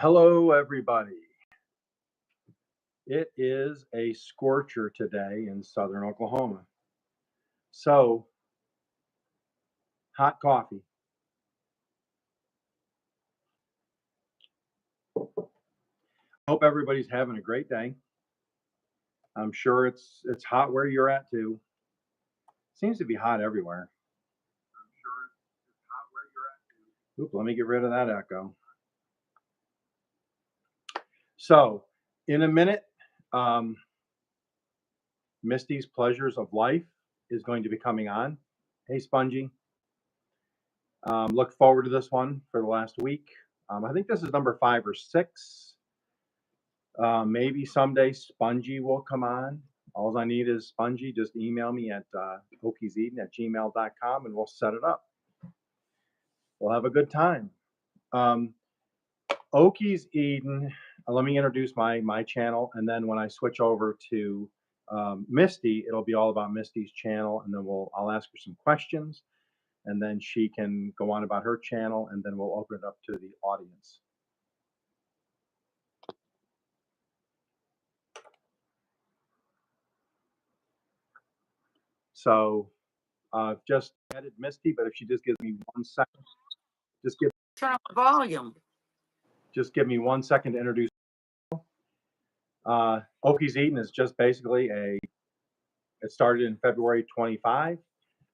Hello, everybody. It is a scorcher today in southern Oklahoma. So, hot coffee. Hope everybody's having a great day. I'm sure it's hot where you're at too. Seems to be hot everywhere. Oop, let me get rid of that echo. So, in a minute, Misty's Pleasures of Life is going to be coming on. Hey, Spongie. Look forward to this one for the last week. I think this is number 5 or 6. Maybe someday Spongie will come on. All I need is Spongie. Just email me at okieseaten@gmail.com and we'll set it up. We'll have a good time. Okies Eden. Let me introduce my channel, and then when I switch over to Misty, it'll be all about Misty's channel, and then I'll ask her some questions, and then she can go on about her channel, and then we'll open it up to the audience. So just added Misty, but if she just gives me 1 second, turn up the volume. Just give me 1 second to introduce. Okies Eden is just basically it started in February 25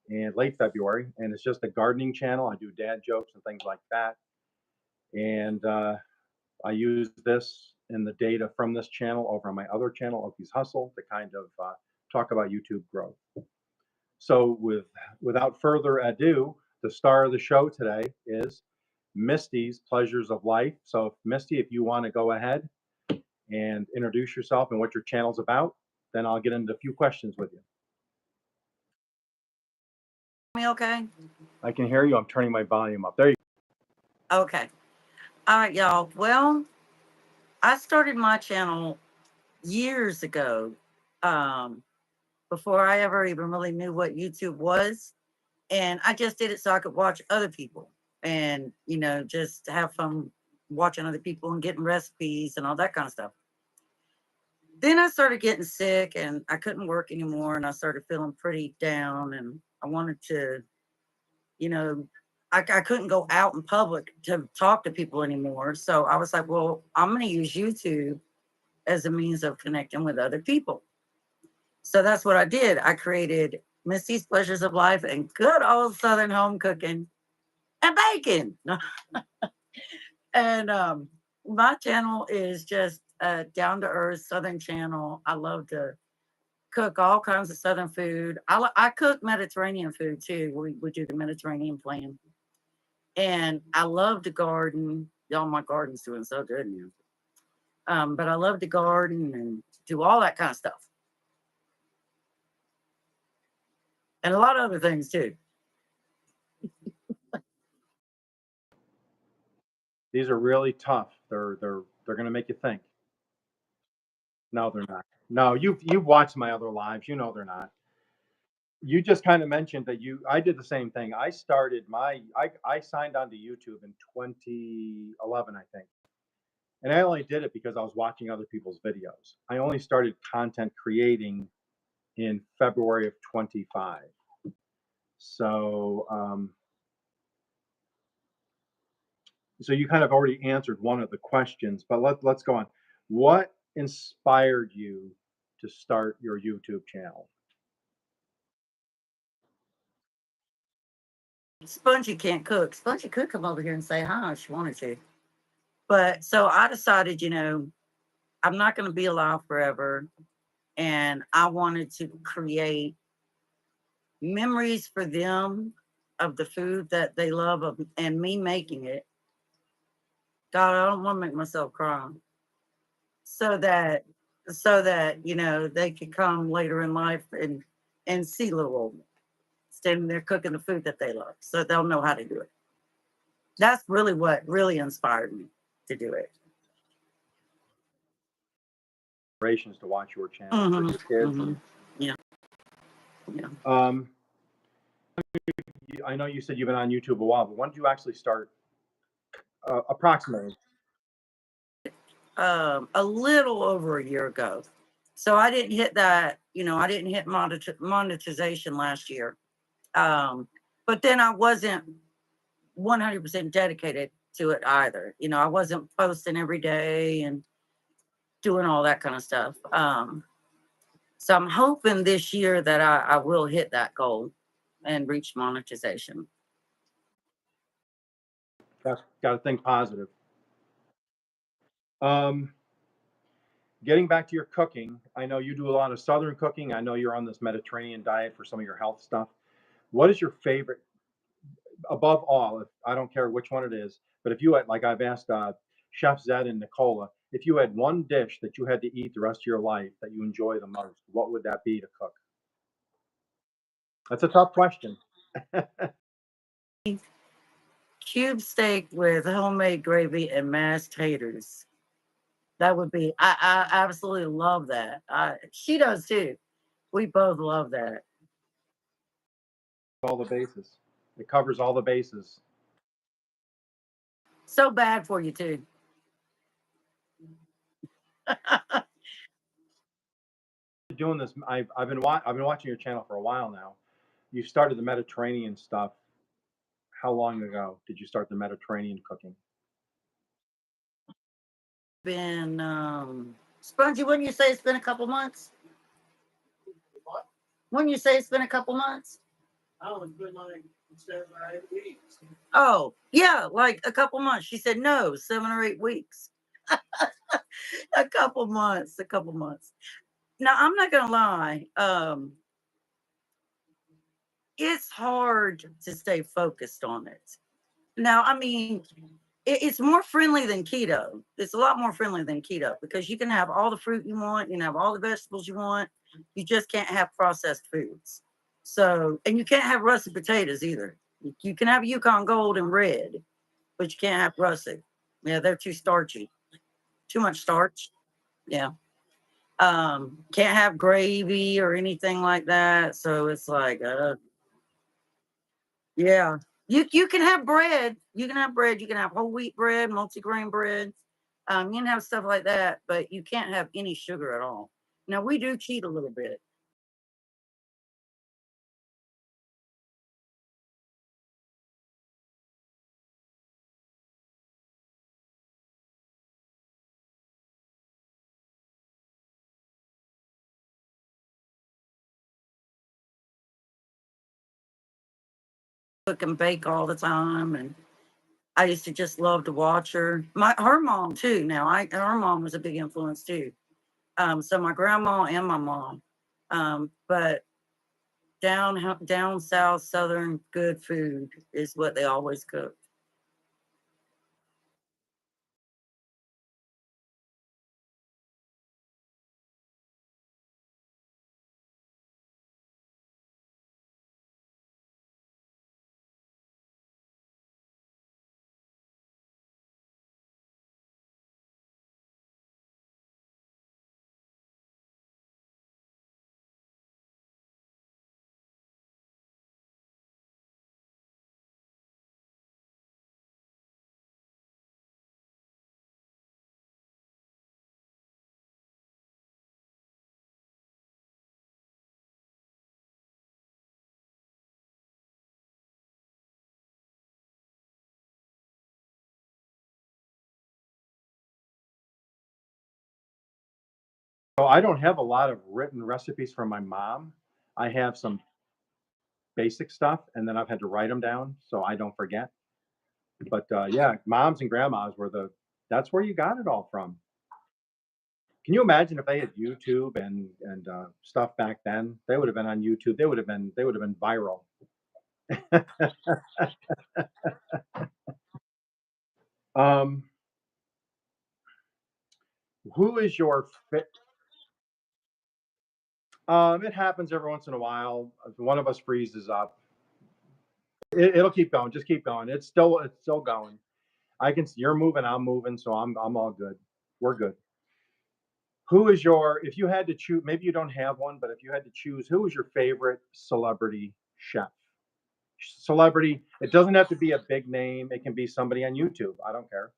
and late February, and it's just a gardening channel. I do dad jokes and things like that. And I use this and the data from this channel over on my other channel, Okies Hustle, to kind of talk about YouTube growth. So without further ado, the star of the show today is Misty's Pleasures of Life. So Misty, if you want to go ahead and introduce yourself and what your channel's about, then I'll get into a few questions with you. Me okay? I can hear you. I'm turning my volume up. There you go. Okay. All right, y'all. Well, I started my channel years ago, before I ever even really knew what YouTube was. And I just did it so I could watch other people and, just have fun watching other people and getting recipes and all that kind of stuff. Then I started getting sick and I couldn't work anymore, and I started feeling pretty down, and I wanted to, I couldn't go out in public to talk to people anymore. So I was like, well, I'm going to use YouTube as a means of connecting with other people. So that's what I did. I created Misty's Pleasures of Life and good old Southern home cooking and baking. And my channel is just a down-to-earth Southern channel. I love to cook all kinds of Southern food. I cook Mediterranean food too. We do the Mediterranean plan. And I love to garden. Y'all, my garden's doing so good now. But I love to garden and do all that kind of stuff. And a lot of other things too. These are really tough. They're going to make you think. No, they're not. No, you've watched my other lives. You know they're not. You just kind of mentioned that I did the same thing. I started I signed on to YouTube in 2011, I think. And I only did it because I was watching other people's videos. I only started content creating in February of 25. So so you kind of already answered one of the questions, but let's go on. What inspired you to start your YouTube channel? Spongie can't cook. Spongie could come over here and say hi if she wanted to. But so I decided, I'm not going to be alive forever. And I wanted to create memories for them of the food that they love and me making it. God, I don't want to make myself cry. So that they could come later in life and see little old me standing there cooking the food that they love, so they'll know how to do it. That's really what really inspired me to do it. To watch your channel for your kids. Mm-hmm. Yeah. I know you said you've been on YouTube a while, but when did you actually start? Approximately. a little over a year ago. So I didn't hit that, I didn't hit monetization last year. But then I wasn't 100% dedicated to it either. I wasn't posting every day and doing all that kind of stuff. So I'm hoping this year that I will hit that goal and reach monetization. Got to think positive. Getting back to your cooking, I know you do a lot of Southern cooking. I know you're on this Mediterranean diet for some of your health stuff. What is your favorite, above all? If I don't care which one it is, but if you had, like I've asked Chef Zed and Nicola, if you had one dish that you had to eat the rest of your life that you enjoy the most, what would that be to cook? That's a tough question. Cube steak with homemade gravy and mashed taters. That would be, I absolutely love that. She does too. We both love that. All the bases. It covers all the bases. So bad for you too. Doing this, I've been watching your channel for a while now. You started the Mediterranean stuff. How long ago did you start the Mediterranean cooking? Been Spongie, wouldn't you say it's been a couple months? Wouldn't you say it's been a couple months? Oh, it's been like 7 or 8 weeks. Oh, yeah, like a couple months. She said no, 7 or 8 weeks. A couple months, a couple months. Now, I'm not gonna lie. It's hard to stay focused on it. Now, I mean, it's more friendly than keto. It's a lot more friendly than keto because you can have all the fruit you want, you can have all the vegetables you want. You just can't have processed foods. So, and you can't have russet potatoes either. You can have Yukon Gold and red, but you can't have russet. Yeah, they're too starchy. Too much starch. Yeah. Can't have gravy or anything like that. So it's like, yeah. You can have bread. You can have bread. You can have whole wheat bread, multigrain bread. You can have stuff like that, but you can't have any sugar at all. Now we do cheat a little bit. Cook and bake all the time, and I used to just love to watch her. Her mom too. Now her mom was a big influence too. So my grandma and my mom. But down south, southern good food is what they always cook. So I don't have a lot of written recipes from my mom. I have some basic stuff, and then I've had to write them down so I don't forget. But yeah, moms and grandmas were that's where you got it all from. Can you imagine if they had YouTube and stuff back then? They would have been on YouTube. They would have been viral. Um, who is your fit? It happens every once in a while. If one of us freezes up, it'll keep going. Just keep going. It's still going. I can. You're moving. I'm moving. So I'm all good. We're good. Who is your? If you had to choose, maybe you don't have one, but if you had to choose, who is your favorite celebrity chef? Celebrity. It doesn't have to be a big name. It can be somebody on YouTube. I don't care.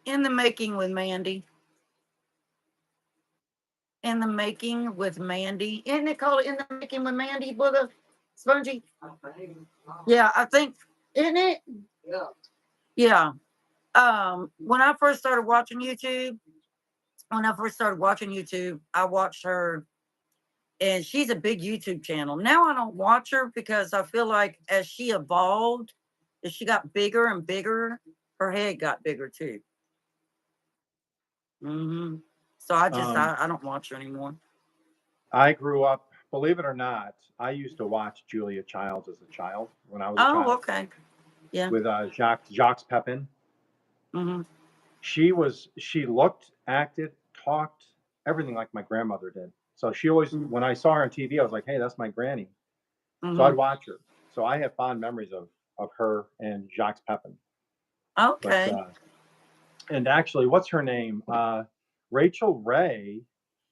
In the Making with Mandy. In the Making with Mandy. Isn't it called In the Making with Mandy, Booger? Spongie? Yeah, I think, isn't it? Yeah. Yeah. When I first started watching YouTube, I watched her, and she's a big YouTube channel. Now I don't watch her because I feel like as she evolved, as she got bigger and bigger, her head got bigger too. So I just I don't watch her anymore. I grew up, believe it or not, I used to watch Julia Childs as a child when I was a Oh, child okay. Yeah. with Jacques Pepin. Mm-hmm. She looked, acted, talked, everything like my grandmother did. So she always, when I saw her on TV, I was like, hey, that's my granny. So I'd watch her. So I have fond memories of her and Jacques Pepin. Okay. But, and actually, what's her name? Rachel Ray.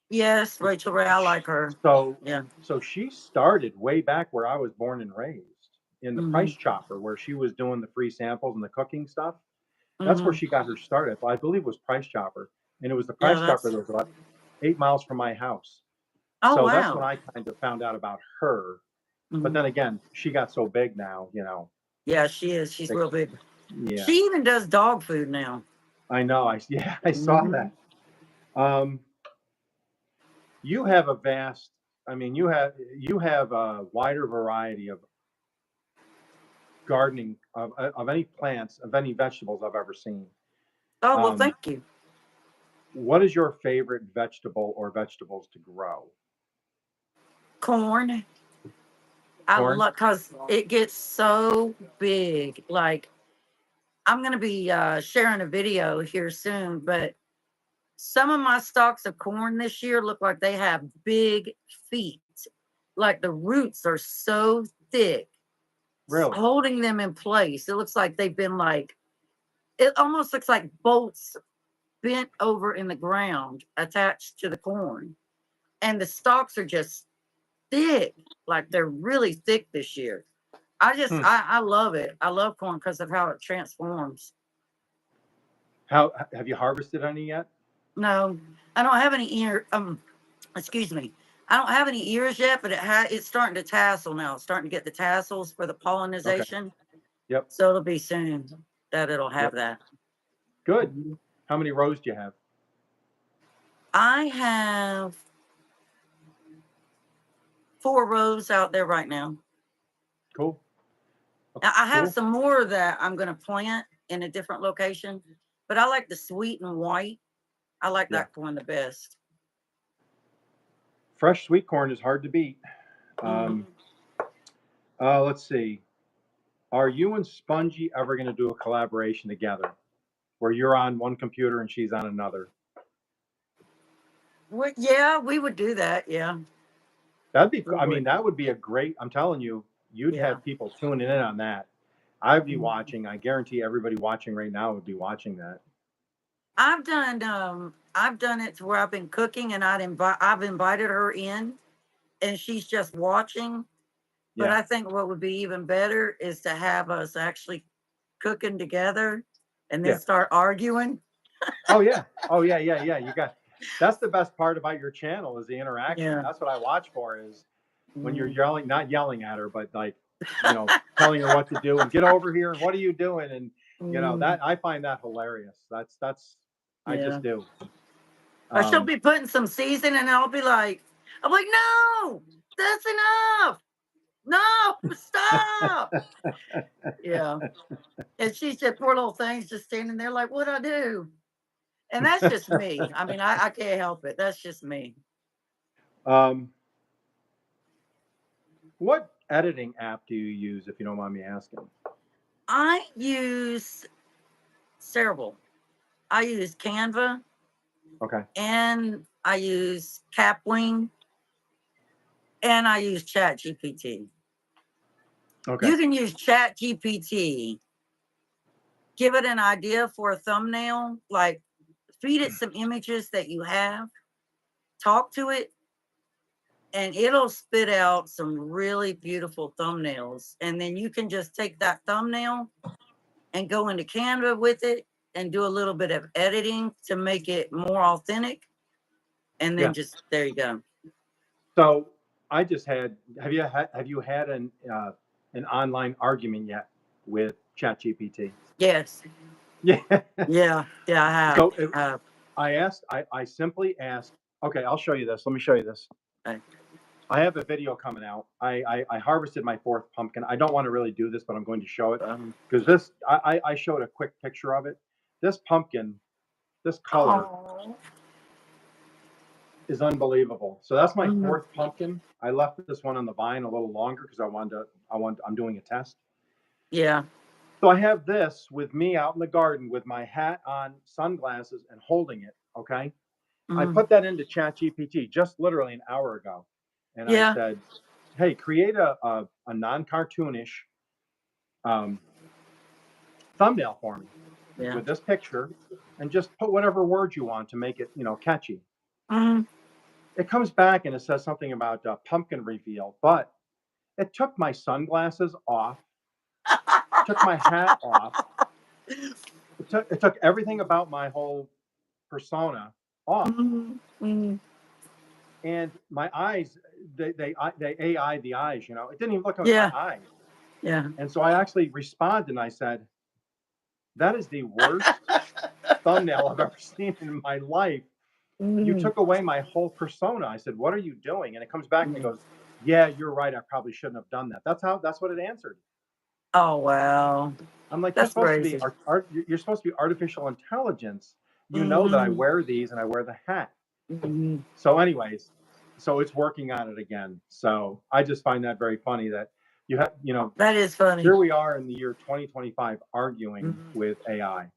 Yes, Rachel Ray. I like her. So Yeah. so she started way back where I was born and raised in the Price Chopper, where she was doing the free samples and the cooking stuff. That's where she got her started. I believe it was Price Chopper, and it was the Price Chopper that was about 8 miles from my house. Oh, So wow. that's when I kind of found out about her. But then again, she got so big now, you know. Yeah, she is. She's real big. Yeah. She even does dog food now. I know. I saw that. You have a vast. I mean, you have a wider variety of gardening of any plants, of any vegetables I've ever seen. Oh, well, thank you. What is your favorite vegetable or vegetables to grow? Corn. I Corn? love, because it gets so big. Like, I'm going to be sharing a video here soon, but some of my stalks of corn this year look like they have big feet. Like the roots are so thick, Really? holding them in place. It looks like they've been like, it almost looks like bolts bent over in the ground attached to the corn. And the stalks are just thick, like they're really thick this year. I love it. I love corn because of how it transforms. How have you harvested any yet? No, I don't have any excuse me. I don't have any ears yet, but it's starting to tassel now. It's starting to get the tassels for the pollination. Yep. So it'll be soon that it'll have that. Good. How many rows do you have? I have 4 rows out there right now. Cool. Now, I have some more that I'm going to plant in a different location, but I like the sweet and white. I like that corn the best. Fresh sweet corn is hard to beat. Let's see. Are you and Spongie ever going to do a collaboration together where you're on one computer and she's on another? Yeah, we would do that. Yeah. That'd be, I mean, that would be a great, I'm telling you, you'd have people tuning in on that. I'd be watching. I guarantee everybody watching right now would be watching that. I've done it to where I've been cooking and I've invited her in and she's just watching. But I think what would be even better is to have us actually cooking together and then start arguing. Oh yeah. You that's the best part about your channel is the interaction. Yeah. That's what I watch for is when you're yelling, not yelling at her, but like, you know, telling her what to do and get over here and what are you doing? And you know, that I find that hilarious. That's I just do. Or she'll be putting some seasoning and I'm like, no, that's enough. No, stop. Yeah. And she's just poor little things just standing there like, what'd I do? And that's just me. I mean, I can't help it. That's just me. What editing app do you use, if you don't mind me asking? I use several. I use Canva. Okay. And I use Capwing. And I use Chat GPT. Okay. You can use Chat GPT. Give it an idea for a thumbnail. Like, feed it some images that you have. Talk to it. And it'll spit out some really beautiful thumbnails. And then you can just take that thumbnail and go into Canva with it and do a little bit of editing to make it more authentic. And then Yeah. just, there you go. So I just had. Have you had an online argument yet with ChatGPT? Yes. Yeah. Yeah. Yeah, I have. So I simply asked. Okay, I'll show you this. Let me show you this. Okay. I have a video coming out. I harvested my 4th pumpkin. I don't want to really do this, but I'm going to show it because this. I showed a quick picture of it. This pumpkin, this color Oh. is unbelievable. So that's my Mhm. 4th pumpkin. I left this one on the vine a little longer because I'm doing a test. Yeah. So I have this with me out in the garden with my hat on, sunglasses, and holding it. Okay. I Mhm. put that into ChatGPT just literally an hour ago. And I Yeah. said, hey, create a non-cartoonish thumbnail for me Yeah. with this picture and just put whatever words you want to make it, catchy. Mhm. It comes back and it says something about pumpkin reveal, but it took my sunglasses off, took my hat off. It took everything about my whole persona off. Mhm. Mhm. And my eyes, they AI the eyes, it didn't even look at my Yeah. eyes. Yeah. And so I actually responded and I said, that is the worst thumbnail I've ever seen in my life. You Mhm. took away my whole persona. I said, what are you doing? And it comes back and it Mhm. goes, yeah, you're right. I probably shouldn't have done that. That's what it answered. Oh, wow. I'm like, That's crazy. you're supposed to be artificial intelligence. You know that I Mhm. wear these and I wear the hat. Mhm. So anyways, so it's working on it again. So I just find that very funny that That is funny. here we are in the year 2025 arguing Mhm. with AI.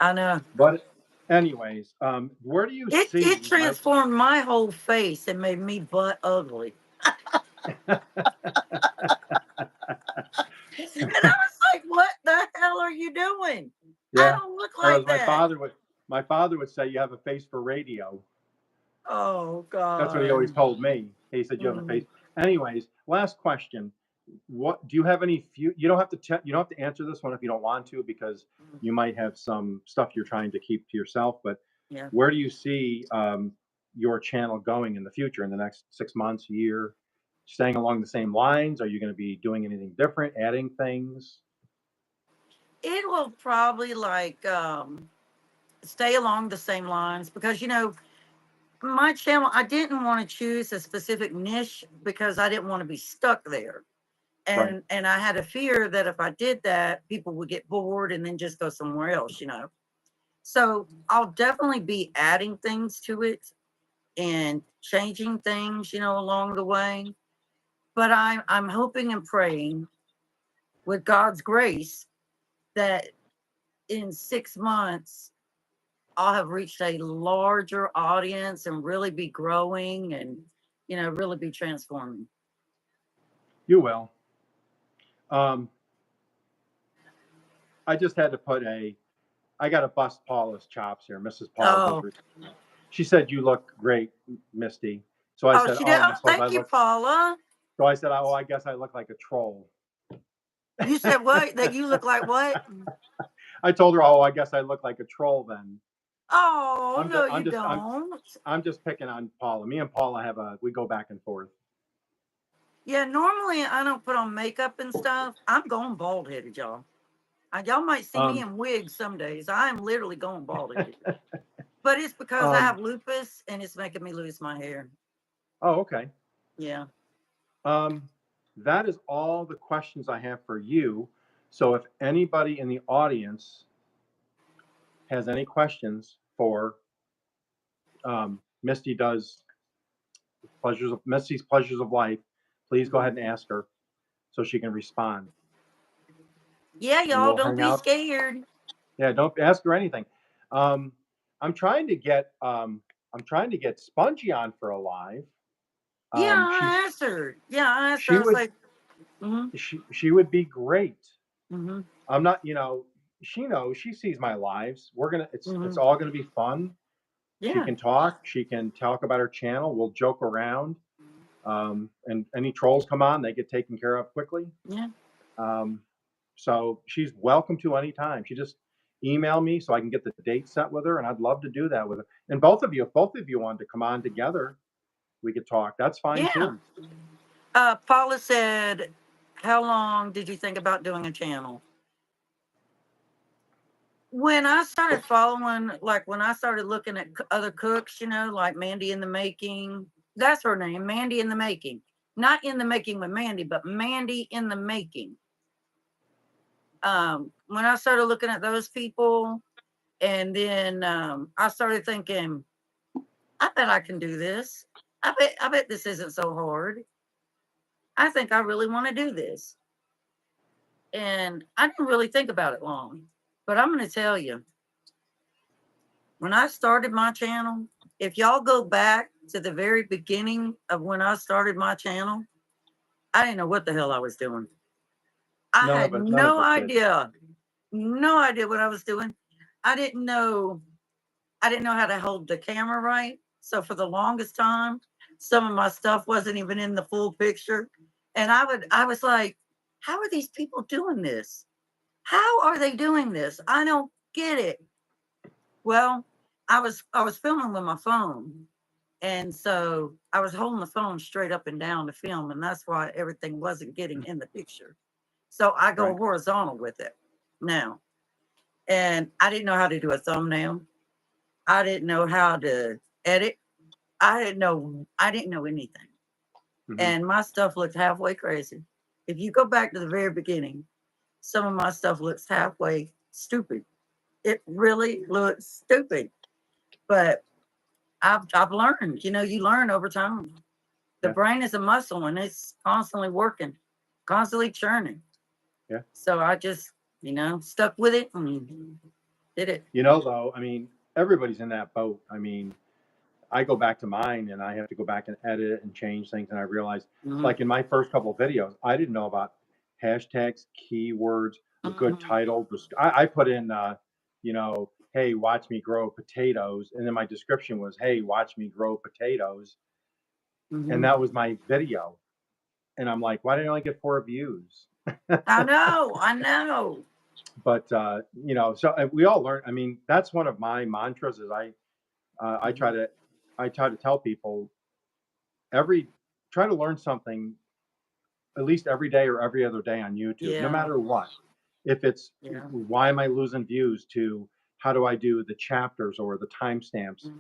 I know. But anyways, where do you It see transformed my whole face and made me butt ugly. And I was like, what the hell are you doing? I Yeah, don't look or as like that. my father would say, you have a face for radio. Oh, That's what he always God. told me. He said, you have a Mm. face. Anyways, last question. What do you have any you don't have to you don't have to answer this one if you don't want to, because you might have some stuff you're trying to keep to yourself, but Yeah. where do you see your channel going in the future, in the next 6 months, year? Staying along the same lines? Are you going to be doing anything different, adding things? It will probably stay along the same lines because, my channel, I didn't want to choose a specific niche because I didn't want to be stuck there. Right. And I had a fear that if I did that, people would get bored and then just go somewhere else. So I'll definitely be adding things to it and changing things, along the way. But I'm hoping and praying with God's grace that in 6 months I'll have reached a larger audience and really be growing and really be transforming. You will. um I just had to I got to bust Paula's chops here. Mrs. Paula Oh, Goodrich. She said, you look great, Misty. So I oh, said, she did. oh, I Oh, suppose I thank you, look. Paula. So I said, oh, I guess I look like a troll. You said what? That you look like what? I told her, oh, I guess I look like a troll then. Oh, I'm no, just, you don't. I'm just picking on Paula. Me and Paula we go back and forth. Yeah, normally I don't put on makeup and stuff. I'm going bald headed, y'all. Y'all might see me Um, in wigs some days. I am literally going bald headed. But it's because I um, have lupus and it's making me lose my hair. oh, okay. Yeah. That is all the questions I have for you. So if anybody in the audience has any questions for Misty does Misty's Pleasures of Life, please go ahead and ask her so she can respond. Yeah, And y'all we'll don't hang be out. scared. Yeah, don't ask her anything. Um, I'm trying to get Spongie on for a live. Yeah, She's I asked her. Yeah, I asked her. she I was would like, mm-hmm, she would be great. mm-hmm, I'm not, she knows, she sees my lives. It's mm-hmm. all gonna be fun. She Yeah. can talk. She can talk about her channel. We'll joke around. And any trolls come on, they get taken care of quickly. Yeah. Um, so she's welcome to any time. She just, email me so I can get the date set with her, and I'd love to do that with her. And both of you, if both of you wanted to come on together, we could talk. That's fine Yeah. too. Paula said, how long did you think about doing a channel? When I started following, like when I started looking at other cooks, you know, like Mandy in the Making, that's her name, Mandy in the Making. Not in the making with Mandy, but Mandy in the Making. When I started looking at those people, and then I started thinking, I bet I can do this. I bet this isn't so hard. I think I really want to do this. And I didn't really think about it long. But I'm going to tell you, when I started my channel, if y'all go back to the very beginning of when I started my channel, I didn't know what the hell I was doing. I had no idea what I was doing. I didn't know how to hold the camera right. So for the longest time, some of my stuff wasn't even in the full picture. And I was like, how are these people doing this? How are they doing this? I don't get it. Well, I was filming with my phone. And so I was holding the phone straight up and down to film, and that's why everything wasn't getting in the picture. So I go horizontal with it now. And I didn't know how to do a thumbnail. I didn't know how to edit. I didn't know anything. Mm-hmm. And my stuff looked halfway crazy. If you go back to the very beginning, some of my stuff looks halfway stupid. It really looks stupid. But I've learned, you know, you learn over time. The brain is a muscle and it's constantly working, constantly churning. Yeah. So I just, you know, stuck with it and did it. You know, though, I mean, everybody's in that boat. I mean, I go back to mine and I have to go back and edit and change things. And I realized, like in my first couple of videos, I didn't know about hashtags, keywords, a good title. I put in, you know, hey, watch me grow potatoes. And then my description was, hey, watch me grow potatoes. And that was my video. And I'm like, why did I only get 4 views? I know. But, you know, so we all learn. I mean, that's one of my mantras is I try to tell people try to learn something at least every day or every other day on YouTube, no matter what. If it's why am I losing views to how do I do the chapters or the timestamps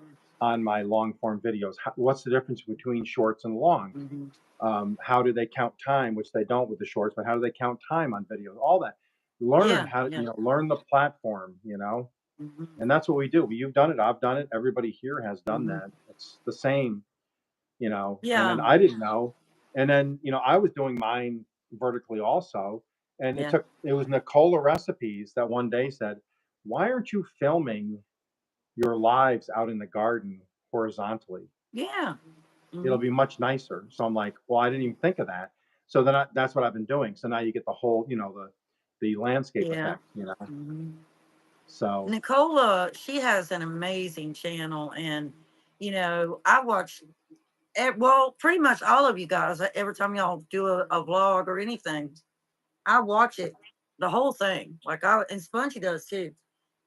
on my long form videos? What's the difference between shorts and long? How do they count time, which they don't with the shorts, but how do they count time on videos? All that. Learn how to, you know, learn the platform, you know, and that's what we do. You've done it. I've done it. Everybody here has done that. It's the same, you know, and then I didn't know. And then, you know, I was doing mine vertically also. And it was Nicola Recipes that one day said, why aren't you filming your lives out in the garden horizontally? Yeah. It'll be much nicer. So I'm like, well, I didn't even think of that. So then that's what I've been doing. So now you get the whole, you know, the landscape effect, you know. So Nicola, she has an amazing channel, and you know, I watch well, pretty much all of you guys. Every time y'all do a vlog or anything, I watch it, the whole thing. Like and Spongie does too.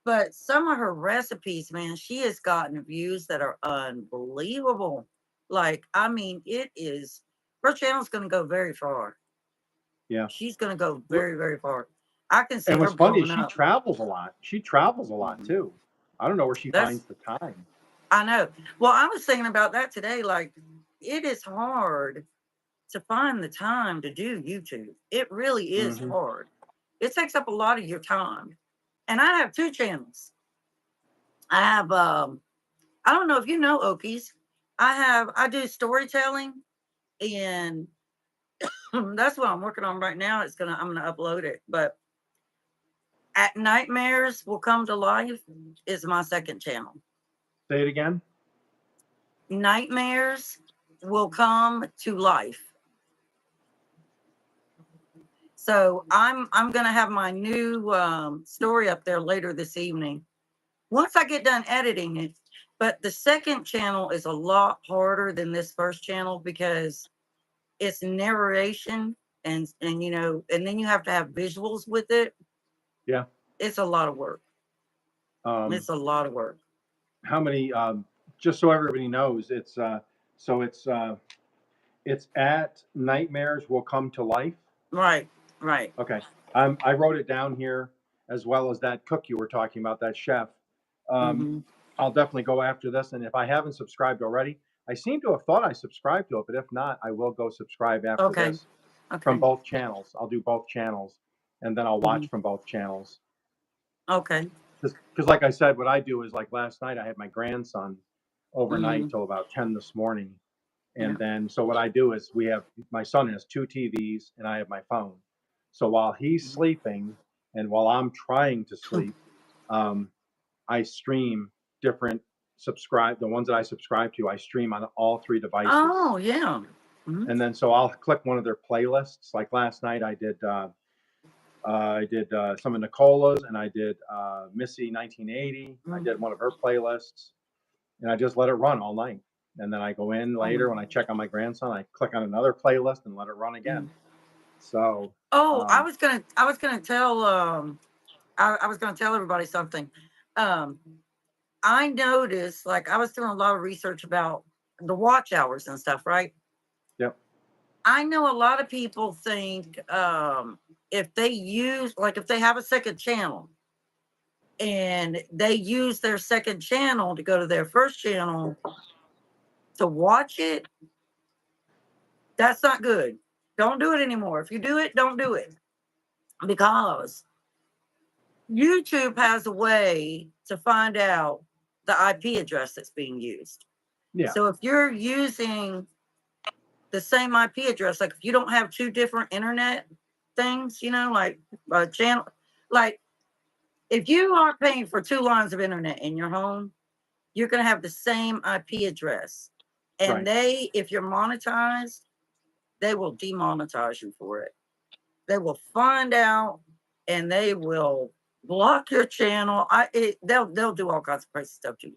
But some of her recipes, man, she has gotten views that are unbelievable. Like, I mean, her channel's going to go very far. Yeah. She's going to go very, very far. I can see and her what's funny is blowing she up. travels a lot. She travels a lot too. I don't know where she finds the time. I know. Well, I was thinking about that today. Like, it is hard to find the time to do YouTube. It really is hard. It takes up a lot of your time. And I have 2 channels. I have I don't know if you know Okies. I do storytelling, and that's what I'm working on right now. I'm gonna upload it. But At Nightmares Will Come to Life is my second channel. Say it again. Nightmares Will Come to Life. So I'm gonna have my new story up there later this evening. Once I get done editing it. But the second channel is a lot harder than this first channel because it's narration and you know, and then you have to have visuals with it. Yeah. It's a lot of work. It's a lot of work. How many? Just so everybody knows, so it's at Nightmares Will Come to Life. Right, right. Okay. I wrote it down here as well as that cook you were talking about, that chef. Hmm. I'll definitely go after this. And if I haven't subscribed already, I seem to have thought I subscribed to it, but if not, I will go subscribe after Okay, this from okay. both channels. I'll do both channels and then I'll Hmm. watch from both channels. Okay. Because like I said, what I do is like last night, I had my grandson overnight Hmm. till about 10 this morning. Yeah. And then, so what I do is my son has two TVs and I have my phone. So while he's sleeping and while I'm trying to sleep, um, I stream different the ones that I subscribe to, I stream on all three devices. Oh, yeah. Hmm. And then, so I'll click one of their playlists. Like last night, I did some of Nicola's and I did Missy 1980. I did one of her playlists and I just let it run all night. And then I go in later when I check on my grandson, I click on another playlist and let it run again. So, Oh, I was gonna tell, I was gonna tell everybody something. Um, I noticed, like, I was doing a lot of research about the watch hours and stuff, right? yep, I know a lot of people think, if they use, like, if they have a second channel and they use their second channel to go to their first channel to watch it, that's not good. Don't do it anymore. If you do it, don't do it, because YouTube has a way to find out the IP address that's being used. yeah, So if you're using the same IP address, like if you don't have two different internet things, like a channel, like if you aren't paying for two lines of internet in your home, you're going to have the same IP address. And right. if you're monetized, they will demonetize you for it. They will find out and they will block your channel. They'll do all kinds of crazy stuff to you.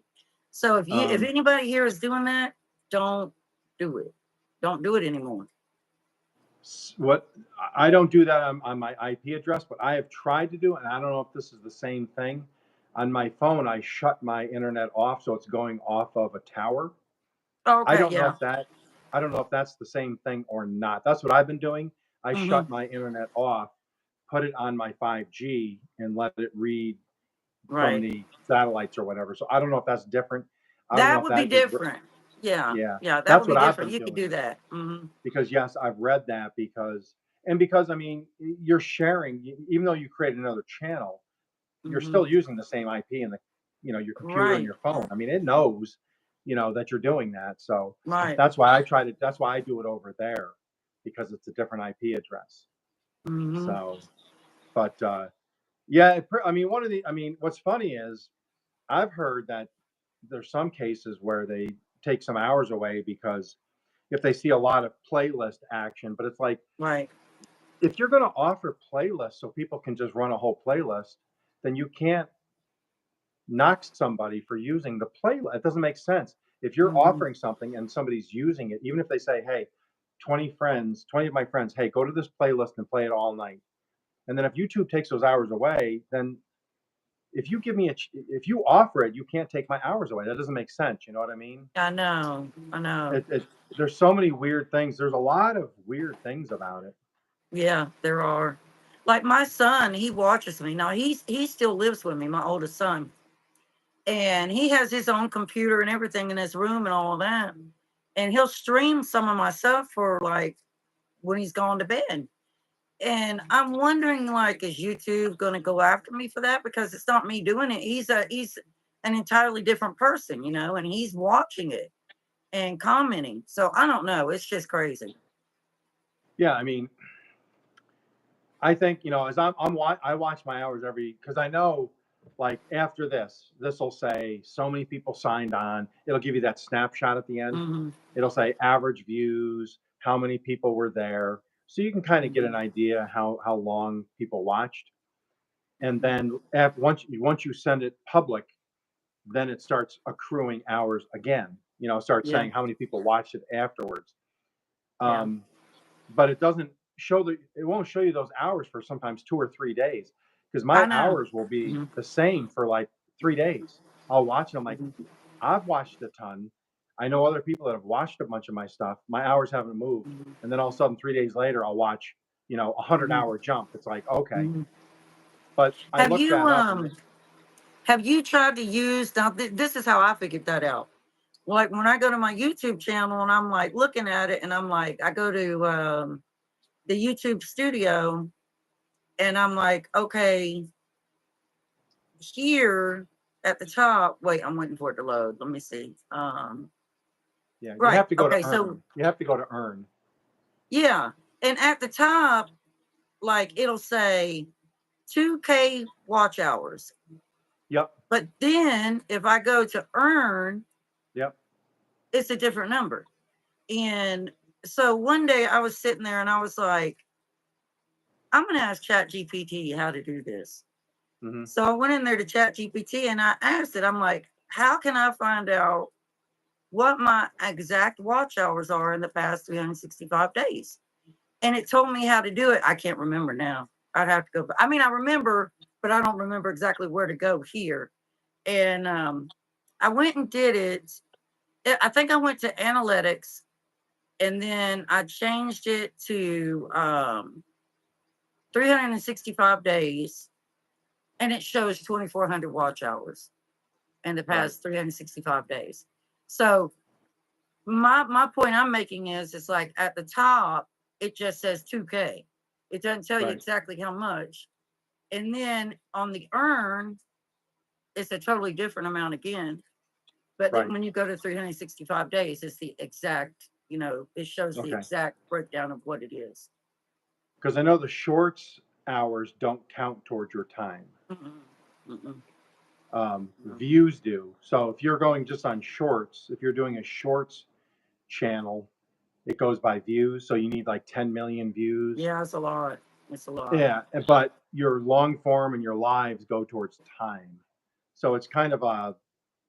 So if Um, anybody here is doing that, don't do it. Don't do it anymore. what I don't do that on my IP address, but I have tried to do, and I don't know if this is the same thing. On my phone, I shut my internet off so it's going off of a tower. I Okay, don't know yeah. if that, I don't know if that's the same thing or not. That's what I've been doing. I Hmm. shut my internet off, put it on my 5G, and let it read from Right. the satellites or whatever. So I don't know if that's different. I don't know That if would be that is, different. Yeah. yeah, Yeah, that that's would be what I've different. been You could do doing. that. Hmm. Because yes, I've read that because I mean, you're sharing, even though you create another channel, you're Hmm. still using the same IP in your computer and Right. your phone. I mean, it knows, that you're doing that. So Right. that's why I do it over there because it's a different IP address. Hmm. So, but, yeah, I mean, what's funny is I've heard that there's some cases where they take some hours away because if they see a lot of playlist action, but it's like, Right. if you're going to offer playlists so people can just run a whole playlist, then you can't knock somebody for using the playlist. It doesn't make sense. If you're Hmm. offering something and somebody's using it, even if they say, hey, 20 of my friends, hey, go to this playlist and play it all night. And then if YouTube takes those hours away, then if you offer it, you can't take my hours away. That doesn't make sense. You know what I mean? I know. I know. There's so many weird things. There's a lot of weird things about it. Yeah, there are. Like my son, he watches me. Now he still lives with me, my oldest son. And he has his own computer and everything in his room and all of that. And he'll stream some of my stuff for like when he's gone to bed. And I'm wondering, like, is YouTube going to go after me for that? Because it's not me doing it. He's an entirely different person, and he's watching it and commenting. So I don't know. It's just crazy. Yeah, I mean, I think, as I watch my hours because I know, like, after this will say so many people signed on. It'll give you that snapshot at the end. Hmm. It'll say average views, how many people were there, so you can kind of get an idea how long people watched. And then once you send it public, then it starts accruing hours again. Starts Yeah, saying how many people watched it afterwards. yeah. Um, but it won't show you those hours for sometimes 2 or 3 days because I my know. hours will be Hmm. the same for like 3 days. I'll watch it. I'm like, Mhm. I've watched a ton. I know other people that have watched a bunch of my stuff. My hours haven't moved. Mhm. And then all of a sudden, 3 days later, I'll watch, you know, a 100-hour jump. It's like, okay. Mhm. But I Have looked you that up and have you tried to use now? This is how I figured that out. Like when I go to my YouTube channel and I'm like looking at it, and I'm like, I go to the YouTube studio, and I'm like, okay, here at the top. Wait, I'm waiting for it to load. Let me see. yeah, you Right. have to go to Okay. So earn. You have to go to earn. yeah, and at the top, like it'll say 2K watch hours. Yep. But then if I go to earn, Yep. it's a different number. And so one day I was sitting there and I was like, I'm going to ask Chat GPT how to do this. Hmm. So I went in there to Chat GPT and I asked it, I'm like, how can I find out what my exact watch hours are in the past 365 days? And it told me how to do it. I can't remember now. I'd have to go. I mean, I remember, but I don't remember exactly where to go here. And I went and did it. I think I went to analytics, and then I changed it to 365 days, and it shows 2,400 watch hours in the Right. past 365 days. So my point I'm making is, it's like at the top it just says 2K. It doesn't tell you Right. exactly how much, and then on the earn, it's a totally different amount again. But then Right. when you go to 365 days, it's the exact, it shows the Okay. exact breakdown of what it is. Because I know the shorts hours don't count towards your time. Mm-mm, mm-mm, no. Views do. So if you're going just on shorts, if you're doing a shorts channel, it goes by views. So you need like 10 million views. Yeah, it's a lot. It's a lot. Yeah. But your long form and your lives go towards time. So it's kind of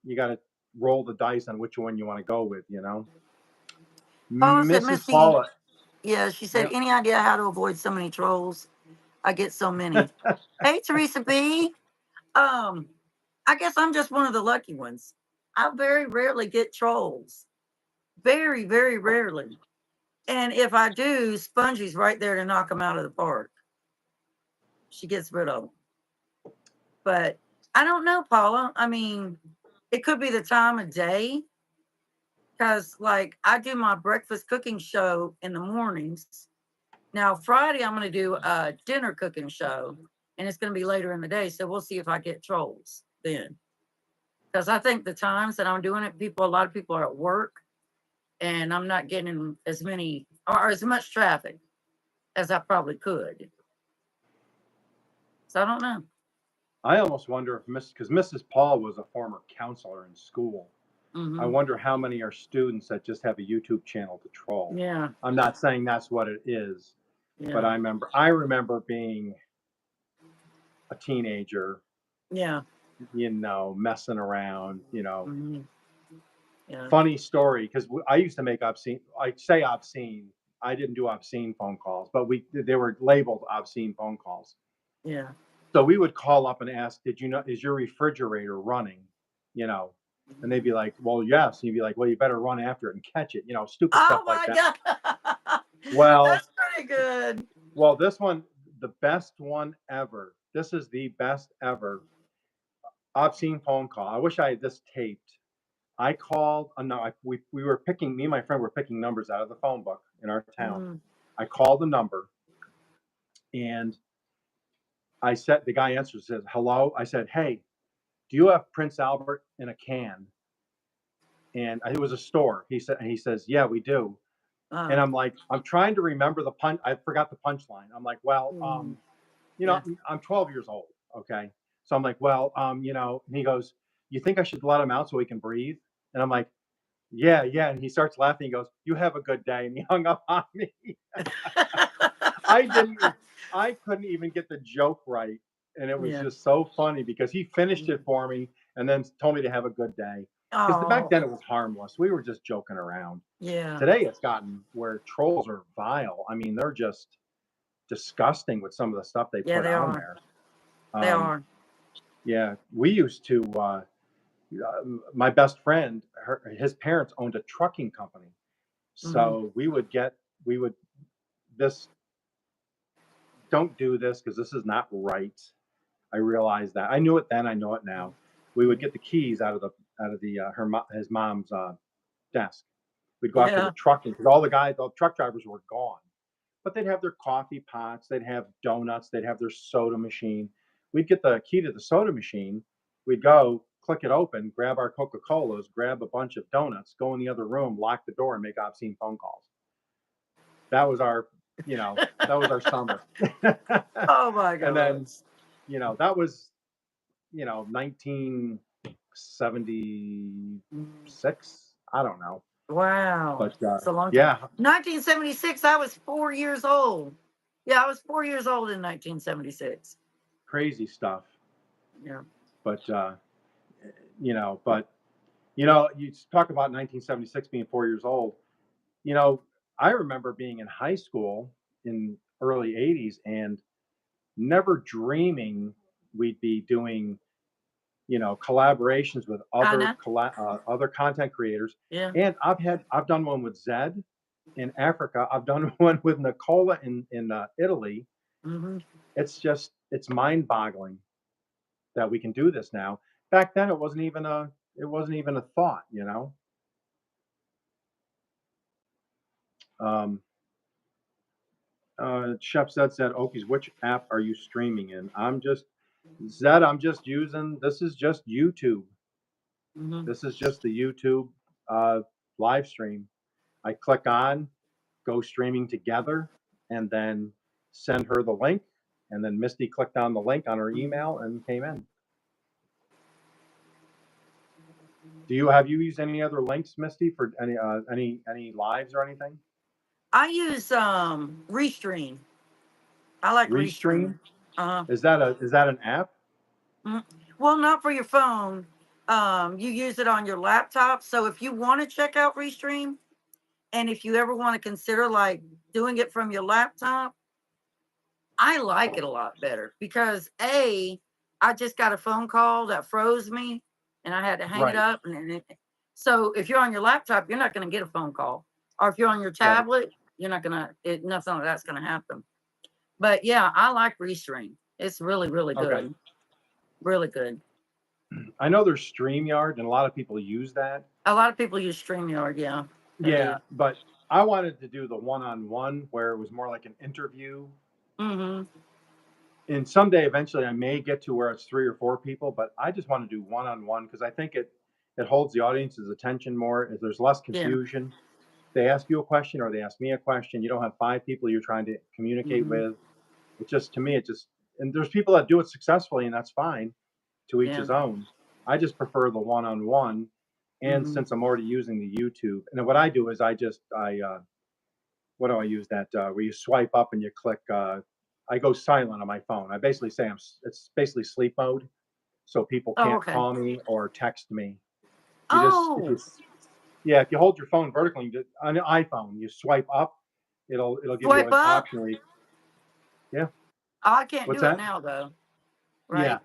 you got to roll the dice on which one you want to go with, you know? Paula said, Mrs. Misty, Paula. yeah, she said, Yep. any idea how to avoid so many trolls? I get so many. Hey, Teresa B. Um, I guess I'm just one of the lucky ones. I very rarely get trolls. Very, very rarely. And if I do, Spongie's right there to knock them out of the park. She gets rid of them. But I don't know, Paula. I mean, it could be the time of day. Because, like, I do my breakfast cooking show in the mornings. Now, Friday, I'm going to do a dinner cooking show, and it's going to be later in the day. So we'll see if I get trolls then. Because I think the times that I'm doing it, a lot of people are at work, and I'm not getting as many or as much traffic as I probably could. So I don't know. I almost wonder if because Mrs. Paul was a former counselor in school. I Hmm. wonder how many are students that just have a YouTube channel to troll. Yeah. I'm not saying that's what it is, but Yeah. I remember being a teenager, Yeah. messing around, Hmm. Yeah. Funny story, because I used to make obscene. I say obscene. I didn't do obscene phone calls, but they were labeled obscene phone calls. Yeah. So we would call up and ask, "Did you know? Is your refrigerator running?" You know, and they'd be like, "Well, yes." And you'd be like, "Well, you better run after it and catch it." Stupid Oh stuff like my that. God. Well, That's pretty good. this one, the best one ever. This is the best ever obscene phone call. I wish I had this taped. I called. No, we were picking. Me and my friend were picking numbers out of the phone book in our town. Mm, I called the number, and I said the guy answers, says hello. I said, "Hey, do you have Prince Albert in a can?" And it was a store. He says, "Yeah, we do." And uh, I'm like, I'm trying to remember the punch. I forgot the punchline. I'm like, well, mm, yeah. I'm 12 years old. Okay. So I'm like, well, and he goes, "You think I should let him out so he can breathe?" And I'm like, "Yeah, yeah." And he starts laughing. He goes, "You have a good day." And he hung up on me. I didn't, I couldn't even get the joke right. And it was Yeah. just so funny because he finished it Mm. for me and then told me to have a good day. Because back Oh, then it was harmless. We were just joking around. yeah. Today it's gotten where trolls are vile. I mean, they're just disgusting with some of the stuff they Yeah, put they on are. there. They Um, are. Yeah, we used to. My best friend, his parents owned a trucking company, so we would this. Don't do this because this is not right. I realized that. I knew it then. I know it now. We would get the keys out of the his mom's desk. We'd go after the Yeah. trucking because all the truck drivers were gone. But they'd have their coffee pots, they'd have donuts, they'd have their soda machine. We'd get the key to the soda machine. We'd go click it open, grab our Coca Colas, grab a bunch of donuts, go in the other room, lock the door, and make obscene phone calls. That was our, that was our summer. Oh my And then, gosh. that was, 1976. I don't know. Wow. But It's a long time. yeah, 1976, I was 4 years old. Yeah, I was 4 years old in 1976. crazy stuff. Yeah. But, but you talk about 1976 being 4 years old. You know, I remember being in high school in early 80s and never dreaming we'd be doing, collaborations with I know. other content creators. Yeah. And I've done one with Zed in Africa. I've done one with Nicola in Italy. Hmm. It's mind boggling that we can do this now. Back then, it wasn't even a thought. Um, Chef Zed said, Okies, which app are you streaming in? I'm just using, this is just YouTube. Hmm. This is just the YouTube uh, live stream. I click on, go streaming together, and then send her the link. And then Misty clicked on the link on her email and came in. Have you used any other links, Misty, for any lives or anything? I use Restream. I like Restream. Restream? Uh-huh. Is that an app? Mhm. Well, not for your phone. You use it on your laptop. So if you want to check out Restream, and if you ever want to consider like doing it from your laptop, I like it a lot better because I just got a phone call that froze me, and I had to hang it Right, up. So if you're on your laptop, you're not going to get a phone call, or if you're on your right. tablet, you're not gonna. Nothing like that's going to happen. But yeah, I like Restream. It's really, really Okay. good. Really good. I know there's StreamYard, and a lot of people use that. A lot of people use StreamYard. Yeah, they Yeah, do. but I wanted to do the one-on-one where it was more like an interview. Mm-hmm. And someday, eventually, I may get to where it's 3 or 4 people, but I just want to do one-on-one because I think it holds the audience's attention more. If there's less Yeah. confusion, they ask you a question or they ask me a question. You don't have 5 people you're trying to communicate Mm-hmm. with. It just to me, and there's people that do it successfully, and that's fine. To each Yeah. his own. I just prefer the one-on-one. And Mm-hmm. since I'm already using the YouTube, and then what I do is what do I use that where you swipe up and you click. I go silent on my phone. I basically say it's basically sleep mode, so people Oh, can't okay. call me or text me. You just if Oh, you Yeah, if you hold your phone vertically on an iPhone, you swipe up, it'll give you swipe an up. option where yeah. Oh, I can't What's do it that? now though. Yeah. Right.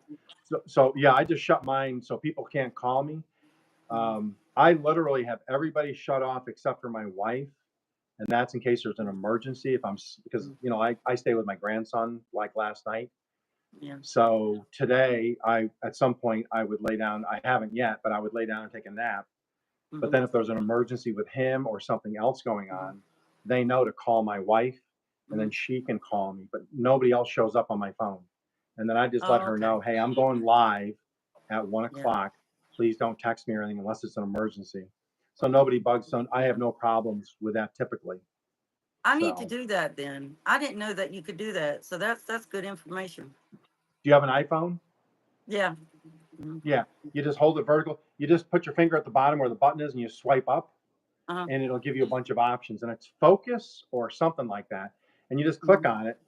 So yeah, I just shut mine so people can't call me. I literally have everybody shut off except for my wife, and that's in case there's an emergency. Because I stay with my grandson like last night. Yeah. So today, at some point I would lay down. I haven't yet, but I would lay down and take a nap. But Mm-hmm. then if there's an emergency with him or something else going Mm-hmm. on, they know to call my wife, and Mm-hmm. then she can call me. But nobody else shows up on my phone, and then I just let Oh, her okay. know, hey, I'm going live at one Yeah. o'clock. Please don't text me or anything unless it's an emergency. So nobody bugs. So I Yeah. have no problems with that typically. I need to So do that then. I didn't know that you could do that. So that's good information. do you have an iPhone? Yeah. Mm-hmm. Yeah. You just hold it vertical. You just put your finger at the bottom where the button is and you swipe up, Uh-huh. and it'll give you a bunch of options, and it's focus or something like that. And you just click Mm-hmm. on it,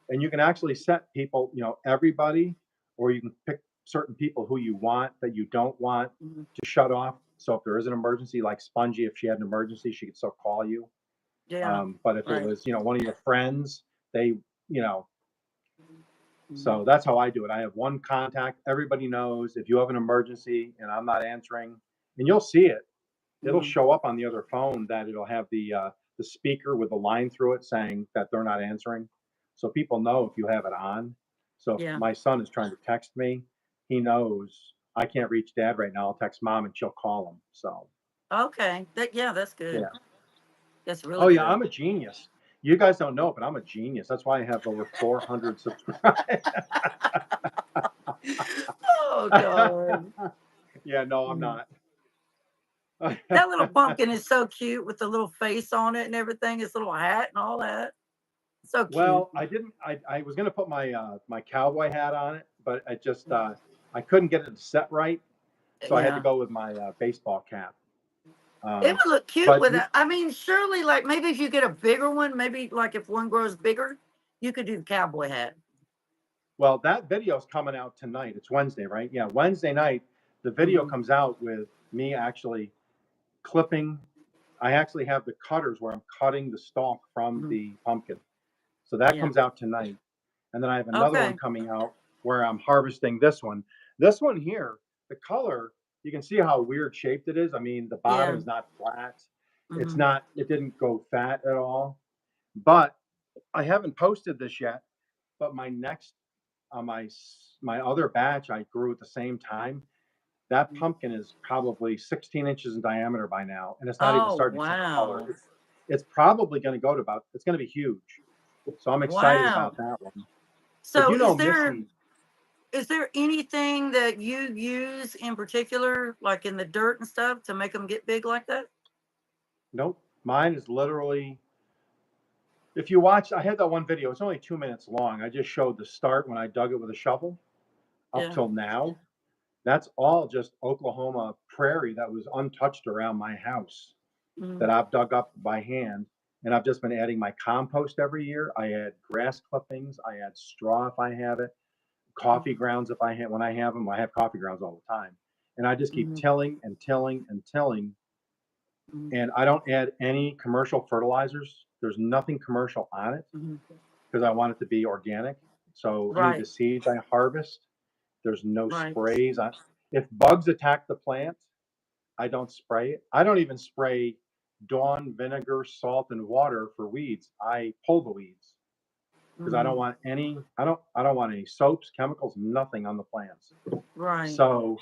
and you can actually set people, everybody, or you can pick certain people who you want that you don't want Mm-hmm. to shut off. So if there is an emergency, like Spongie, if she had an emergency, she could still call you. Yeah. But if it Right. was, one of your friends, they, you know, So that's how I do it. I have one contact. Everybody knows if you have an emergency and I'm not answering, and you'll see it. It'll Mhm. show up on the other phone that it'll have the speaker with the line through it saying that they're not answering. So people know if you have it on. So if Yeah. my son is trying to text me, he knows I can't reach dad right now. I'll text mom and she'll call him. So Okay. Yeah, that's good. yeah. That's Oh really yeah, good. I'm a genius. You guys don't know, but I'm a genius. That's why I have over 400 subscribers. Oh God. Yeah, no, I'm Mm. not. That little pumpkin is so cute with the little face on it and everything, his little hat and all that. So cute. Well, I didn't. I was gonna put my my cowboy hat on it, but I just I couldn't get it to set right, so I had to Yeah. go with my baseball cap. It Um, would look cute but with it. I mean, surely, like maybe if you get a bigger one, maybe like if one grows bigger, you could do the cowboy hat. well, that video is coming out tonight. It's Wednesday, right? Yeah, Wednesday night. The video Hmm. comes out with me actually clipping. I actually have the cutters where I'm cutting the stalk from Hmm. the pumpkin. So that Yeah. comes out tonight. And then I have another one Okay. coming out where I'm harvesting this one. This one here, the color, you can see how weird shaped it is. I mean, the bottom Yeah. is not flat. It's Hmm. not, it didn't go fat at all. But I haven't posted this yet. But my next, my other batch I grew at the same time. That pumpkin is probably 16 inches in diameter by now, and it's not even Oh starting to change color. wow. It's probably going to go to about. It's going to be huge. So I'm excited Wow. about that one. But So you know, Missy, is there anything that you use in particular, like in the dirt and stuff, to make them get big like that? nope. Mine is literally. If you watch, I had that one video. It's only 2 minutes long. I just showed the start when I dug it with a shovel up Yeah. till now. That's all just Oklahoma prairie that was untouched around my house that Mm-hmm. I've dug up by hand. And I've just been adding my compost every year. I add grass clippings. I add straw if I have it. Coffee grounds if I have when I have them. I have coffee grounds all the time. And I just keep Mm-hmm. tilling and tilling and tilling. Mm-hmm. And I don't add any commercial fertilizers. There's nothing commercial on it Mm-hmm. because I want it to be organic. So any of the Right. seeds I harvest, there's no Right. sprays. If bugs attack the plant, I don't spray it. I don't even spray Dawn vinegar, salt, and water for weeds. I pull the weeds because I don't Mm-hmm. want any. I don't want any soaps, chemicals, nothing on the plants. Right. So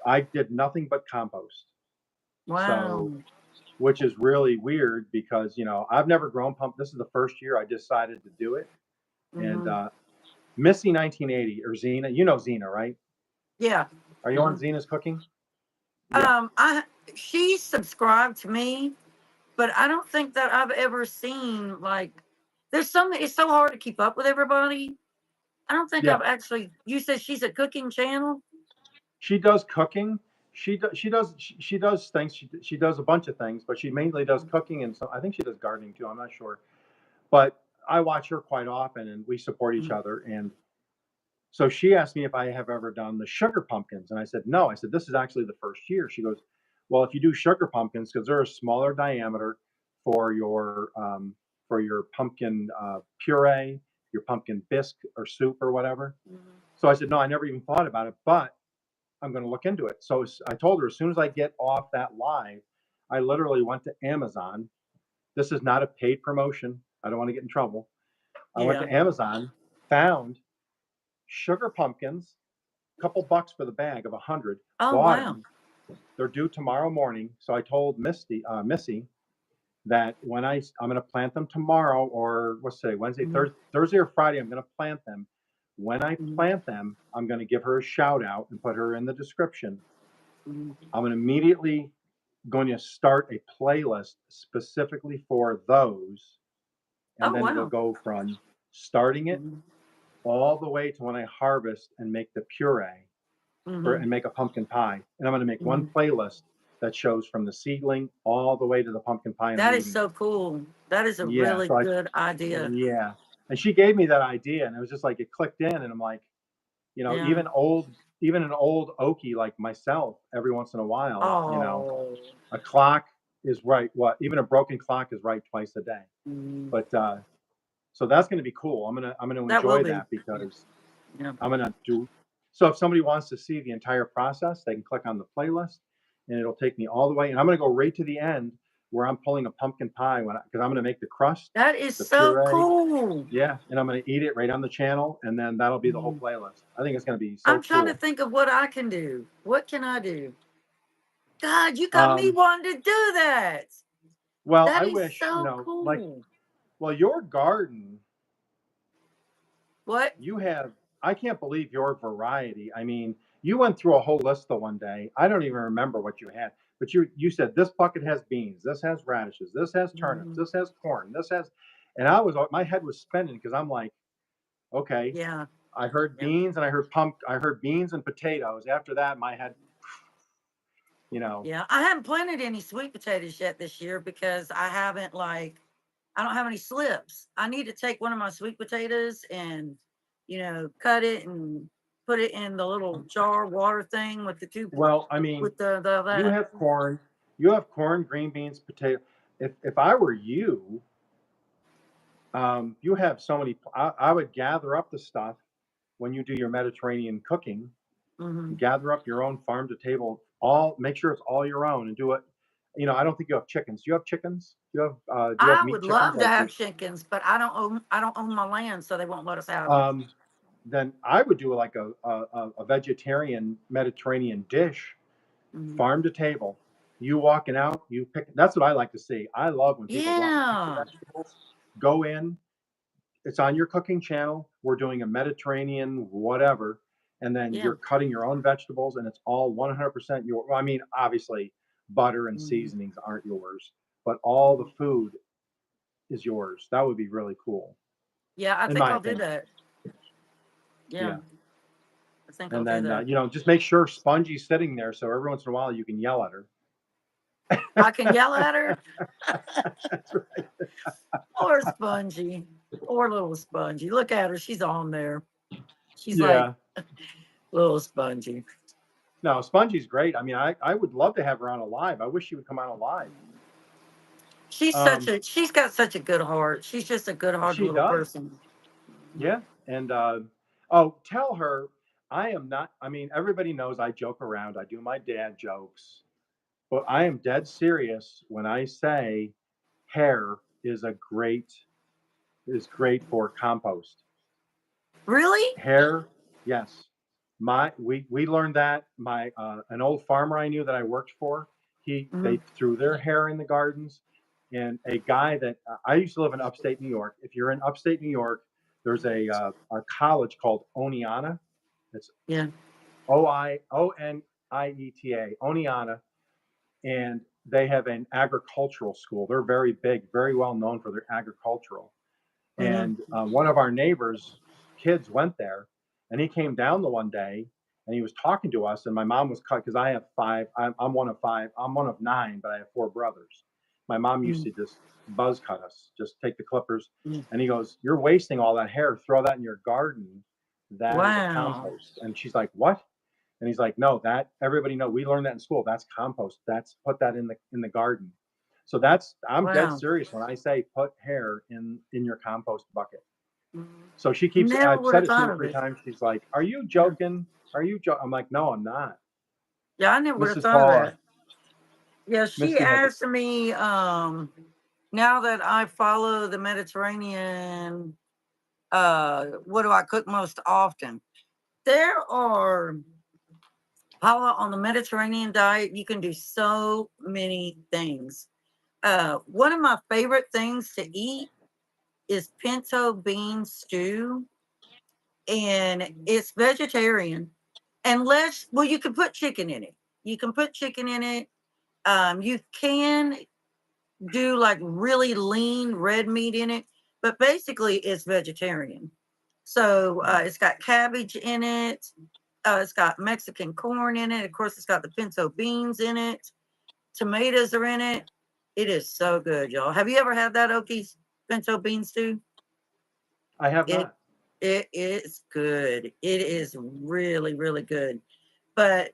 I did nothing but compost. Wow. So which is really weird because I've never grown pumpkin. This is the first year I decided to do it. And Mm-hmm. Missy 1980 or Zena, you know Zena, right? Yeah. Are you on Mm-hmm. Zena's cooking? Yeah. I She subscribed to me, but I don't think that I've ever seen like there's some it's so hard to keep up with everybody. I don't think Yeah. I've actually you said she's a cooking channel? She does cooking. She does things. She does a bunch of things, but she mainly does cooking and so I think she does gardening too. I'm not sure, but I watch her quite often and we support each Mhm. other. And so she asked me if I have ever done the sugar pumpkins, and I said no. I said this is actually the first year. She goes, well, if you do sugar pumpkins because they're a smaller diameter for your pumpkin puree, your pumpkin bisque or soup or whatever. Mhm. So I said no, I never even thought about it, but I'm going to look into it. So I told her as soon as I get off that live, I literally went to Amazon. This is not a paid promotion. I don't want to get in trouble. I went Yeah. to Amazon, found sugar pumpkins, a couple bucks for the bag of 100, Oh bought wow. them. They're due tomorrow morning. So I told Missy that I'm going to plant them tomorrow or what's today, Wednesday, Mhm. Thursday or Friday, I'm going to plant them. When I Mhm. plant them, I'm going to give her a shout out and put her in the description. Mhm. I'm immediately going to start a playlist specifically for those, and Oh then it'll wow. go from starting it Mhm. all the way to when I harvest and make the puree Mhm. and make a pumpkin pie. And I'm going to make one Mhm. playlist that shows from the seedling all the way to the pumpkin pie and I'm That is eating it. so cool. That is a Yeah, really good idea. yeah. And she gave me that idea, and it was just like it clicked in, and I'm like, Yeah. even an old Okie like myself, every once in a while, Oh. a clock is right. What even a broken clock is right twice a day. Mhm. But So that's going to be cool. I'm gonna That will enjoy be. that because Yeah. I'm gonna do. So if somebody wants to see the entire process, they can click on the playlist, and it'll take me all the way. And I'm gonna go right to the end where I'm pulling a pumpkin pie because I'm gonna make the crust, That is the so puree. cool. Yeah, and I'm gonna eat it right on the channel, and then that'll be the whole playlist. I think it's gonna be so I'm trying to cool. think of what I can do. What can I do? God, you got me wanting to do that. Well, That I is wish, so like, cool. well, your garden, What? you have, I can't believe your variety. I mean, you went through a whole list the one day. I don't even remember what you had, but you said this bucket has beans, this has radishes, this has turnips, this has corn, this has, and my head was spinning because I'm like, okay, Yeah. I heard Yeah. beans and I heard beans and potatoes. After that, my head, Yeah. I haven't planted any sweet potatoes yet this year because I don't have any slips. I need to take one of my sweet potatoes and, cut it and put it in the little jar water thing with the two, well, I mean, with the you that. have corn, green beans, potato. If I were you, you have so many. I would gather up the stuff when you do your Mediterranean cooking. Mm-hmm. Gather up your own farm to table. Make sure it's all your own and do it. I don't think you have chickens. Do you have chickens? Do you have I meat would chickens love to like have your? chickens, but I don't own my land, so they won't let us have them. Then I would do like a vegetarian Mediterranean dish, Mm-hmm. farm to table. You walking out, you pick. That's what I like to see. I love when people go out and pick the Yeah. vegetables, go in. It's on your cooking channel. We're doing a Mediterranean whatever, and then Yeah. you're cutting your own vegetables, and it's all 100% your. Well, I mean, obviously, butter and Mm-hmm. seasonings aren't yours, but all the food is yours. That would be really cool, Yeah, I in think my I'll do opinion. that. Yeah, Yeah. I think I'll And do then that. just make sure Spongie's sitting there, so every once in a while you can yell at her. I can yell at her. That's right. Poor Spongie. Poor little Spongie. Look at her. She's on there. She's like Yeah. little Spongie. No, Spongie's great. I mean, I would love to have her on alive. I wish she would come on alive. She's got such a good heart. She's just a good-hearted She little does. person. Yeah. And tell her I am not. I mean, everybody knows I joke around. I do my dad jokes, but I am dead serious when I say hair is great for compost. Really? Hair, yes. We learned that an old farmer I knew that I worked for. Mm-hmm. They threw their hair in the gardens, and a guy that I used to live in upstate New York. If you're in upstate New York, there's a college called Oneonta. It's Yeah. Onieta, Oneonta, and they have an agricultural school. They're very big, very well known for their agricultural. Mm-hmm. And one of our neighbors' kids went there, and he came down the one day, and he was talking to us. And my mom was cut because I have five. I'm one of five. I'm one of nine, but I have four brothers. My mom used to just buzz cut us, just take the clippers. Mm-hmm. And he goes, "You're wasting all that hair. Throw that in your garden. That is a Wow. compost." And she's like, "What?" And he's like, "No, that everybody know. We learned that in school. That's compost. That's put that in the garden." So I'm dead Wow. serious when I say put hair in your compost bucket. Mm-hmm. So Never I've would said have it two thought or of three it. times. She's like, "Are you Yeah. joking? Are you joking?" I'm like, "No, I'm not." Yeah, I never would have Mrs. thought of Paula, that. Yeah, she Misty has a, asked me, now that I follow the Mediterranean, what do I cook most often? There are, Paula, on the Mediterranean diet, you can do so many things. One of my favorite things to eat is pinto bean stew, and it's vegetarian. Unless, well, you can put chicken in it. You can put chicken in it. You can do like really lean red meat in it, but basically it's vegetarian. So it's got cabbage in it. It's got Mexican corn in it. Of course, it's got the pinto beans in it. Tomatoes are in it. It is so good, y'all. Have you ever had that Okies pinto bean stew? I have It not. it is good. It is really, really good. But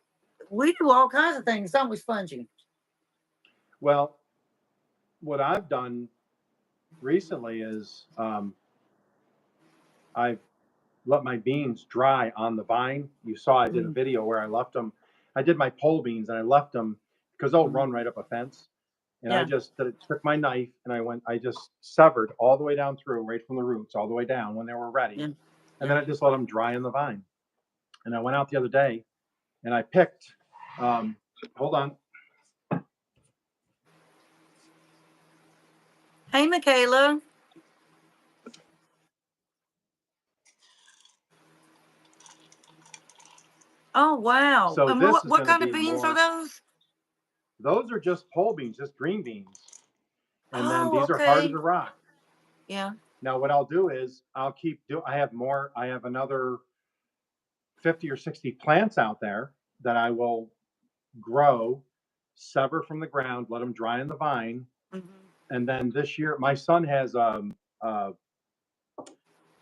we do all kinds of things, don't we, Spongy? Well, what I've done recently is I've let my beans dry on the vine. You saw I did a video where I left them. I did my pole beans and I left them because they'll run right up a fence. And I Yeah. just took my knife and I just severed all the way down through, right from the roots, all the way down when they were ready. Yeah. And then I just let them dry on the vine. And I went out the other day and I picked, hold on. Hey, Michaela. Oh, wow. So And this is what going to kind of be beans are more, those? those are just pole beans, just green beans. And then Oh, these are hard as okay. a rock. Yeah. Now what I'll do is I'll keep I have another 50 or 60 plants out there that I will grow, sever from the ground, let them dry on the vine. Mm-hmm. And then this year, my son has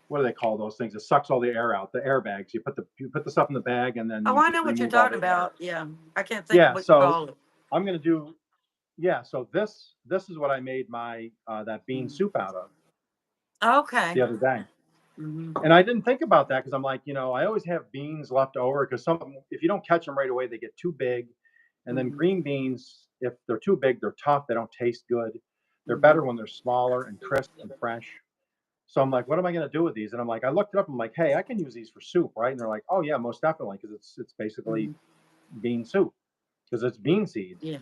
what do they call those things? It sucks all the air out. The air bags. You put the stuff in the bag, and then Oh, you I just know what you're remove all talking the air. about. Yeah. I can't think of Yeah. what you So call it. I'm gonna do. Yeah. So this is what I made my that bean soup out of Okay. the other day. Mm-hmm. And I didn't think about that because I'm like, I always have beans left over because some of them, if you don't catch them right away, they get too big. And then green beans, if they're too big, they're tough. They don't taste good. They're better when they're smaller and crisp and fresh. So I'm like, what am I going to do with these? And I'm like, I looked it up. I'm like, hey, I can use these for soup, right? And they're like, oh yeah, most definitely, because it's basically bean soup because it's bean seeds. Yeah.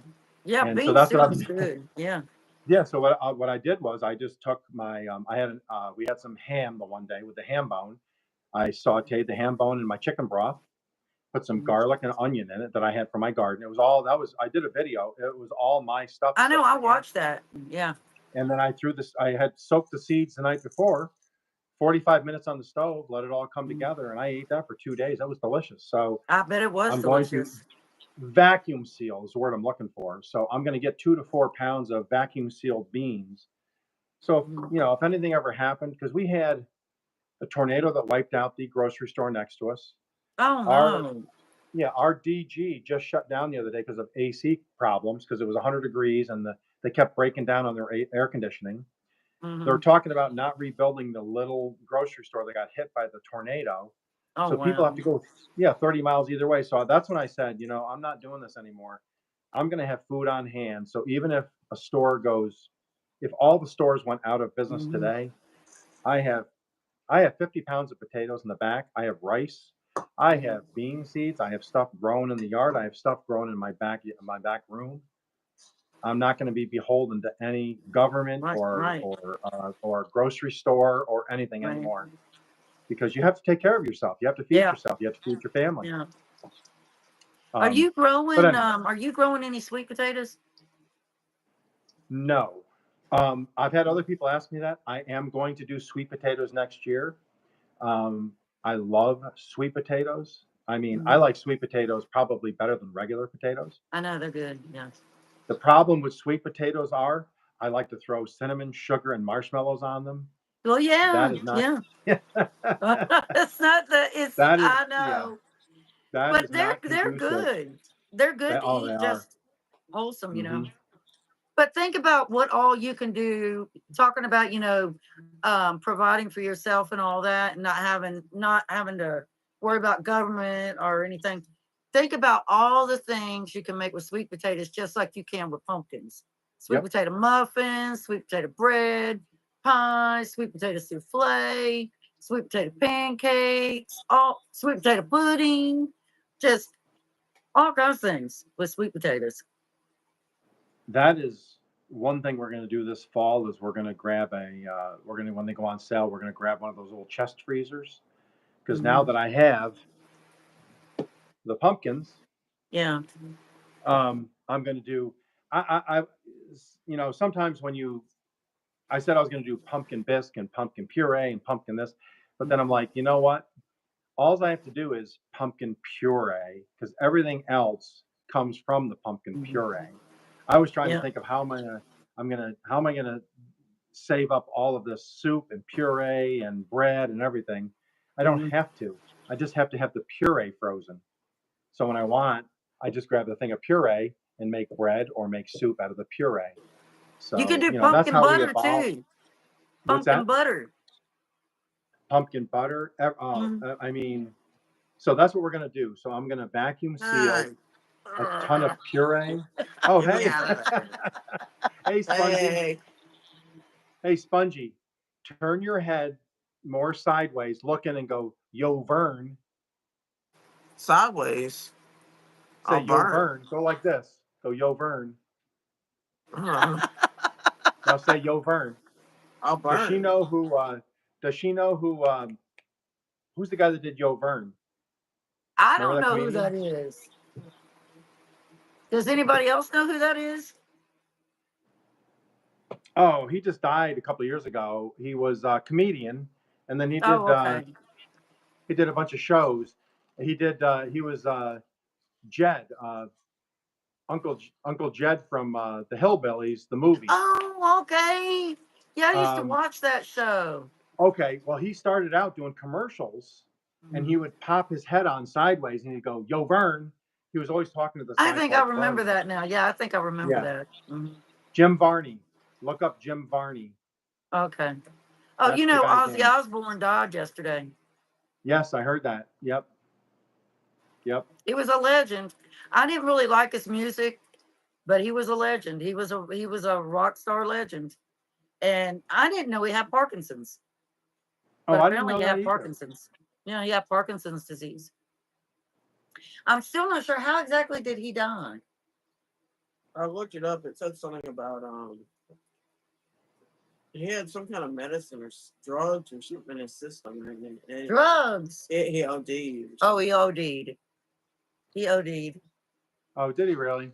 Yeah. And so Bean that's what soup I'm. is good. Yeah. Yeah. So what I did was I just took my we had some ham the one day with the ham bone. I sauteed the ham bone in my chicken broth, put some garlic and onion in it that I had from my garden. It was all I did a video. It was all my stuff. I know. except I for the ham. watched that. Yeah. And then I threw this. I had soaked the seeds the night before, 45 minutes on the stove, let it all come together, and I ate that for 2 days. That was delicious. So I bet it was I'm going to delicious. vacuum seal is the word I'm looking for. So I'm going to get 2 to 4 pounds of vacuum sealed beans. So if anything ever happened, because we had a tornado that wiped out the grocery store next to us. Oh, Our no. our DG just shut down the other day because of AC problems because it was 100 degrees and they kept breaking down on their air conditioning. They're talking about not rebuilding the little grocery store that got hit by the tornado. Oh, So people wow. have to go 30 miles either way. So that's when I said, I'm not doing this anymore. I'm going to have food on hand. So even if if all the stores went out of business today, I have 50 pounds of potatoes in the back. I have rice. I have bean seeds. I have stuff grown in the yard. I have stuff grown in my back room. I'm not going to be beholden to any government Right. or grocery store or anything Right. anymore, because you have to take care of yourself. You have to feed Yeah. yourself. You have to feed your family. Yeah. Are Um, you growing? but anyway, Are you growing any sweet potatoes? no. I've had other people ask me that. I am going to do sweet potatoes next year. I love sweet potatoes. I mean, I like sweet potatoes probably better than regular potatoes. I know they're good. Yeah. The problem with sweet potatoes are I like to throw cinnamon, sugar, and marshmallows on them. Well, yeah. That is not. Yeah. It's not the. It's. That is, I yeah. know. That But is not they're conducive. good. They're good to They eat. are. Just wholesome, Mm-hmm. But think about what all you can do. Talking about providing for yourself and all that, and not having to worry about government or anything. Think about all the things you can make with sweet potatoes, just like you can with pumpkins. Sweet potato muffins, sweet potato bread, pie, sweet potato souffle, sweet potato pancakes, all sweet potato pudding, just all kinds of things with sweet potatoes. That is one thing we're going to do this fall is we're going to grab when they go on sale, we're going to grab one of those little chest freezers. Because now that I have the pumpkins, Yeah. I'm going to do, sometimes I said I was going to do pumpkin bisque and pumpkin puree and pumpkin this, but then I'm like, you know what? All I have to do is pumpkin puree because everything else comes from the pumpkin puree. I was trying to think of how am I gonna save up all of this soup and puree and bread and everything. I don't have to. I just have to have the puree frozen. So when I just grab the thing of puree and make bread or make soup out of the puree. So You can do that's pumpkin how we butter evolve. too. What's Pumpkin that? butter. pumpkin butter. I mean, so that's what we're gonna do. So I'm gonna vacuum seal a ton of puree. Oh, Get me hey, out of there. hey, Spongie. Hey, Hey, Spongie. Turn your head more sideways, looking, and go, "Yo, Vern." Sideways. Say, I'll "Yo, burn. Vern." Go like this. Go, "Yo, Vern." Uh, Now say, "Yo, Vern." I'll Does she burn. know who? Does she know who? Who's the guy that did Yo, Vern? I Remember don't that know who comedian? that is. Does anybody else know who that is? Oh, he just died a couple of years ago. He was a comedian, and then Oh, okay. he did a bunch of shows. He was Jed, Uncle Jed from the Hillbillies, the movie. Oh, okay. Yeah, I used to Um, watch that show. okay, well, he started out doing commercials, and he Mhm. would pop his head on sideways, and he'd go, "Yo, Vern." He was always talking to this I guy think I called remember Vern. that now. Yeah, I think I remember Yeah, that. Mhm. Jim Varney. Look up Jim Varney. Okay. Oh, That's the guy's Ozzy name. Osbourne died yesterday. Yes, I heard that. Yep, yep. He was a legend. I didn't really like his music, but he was a legend. He was a rock star legend. And I didn't know he had Parkinson's, Oh, but I didn't apparently know he that had either. Parkinson's. He had Parkinson's disease. I'm still not sure how exactly did he die. I looked it up. It said something about he had some kind of medicine or drugs or something in his system, and Drugs. he OD'd. Oh, he OD'd. He OD'd. Oh, did he really?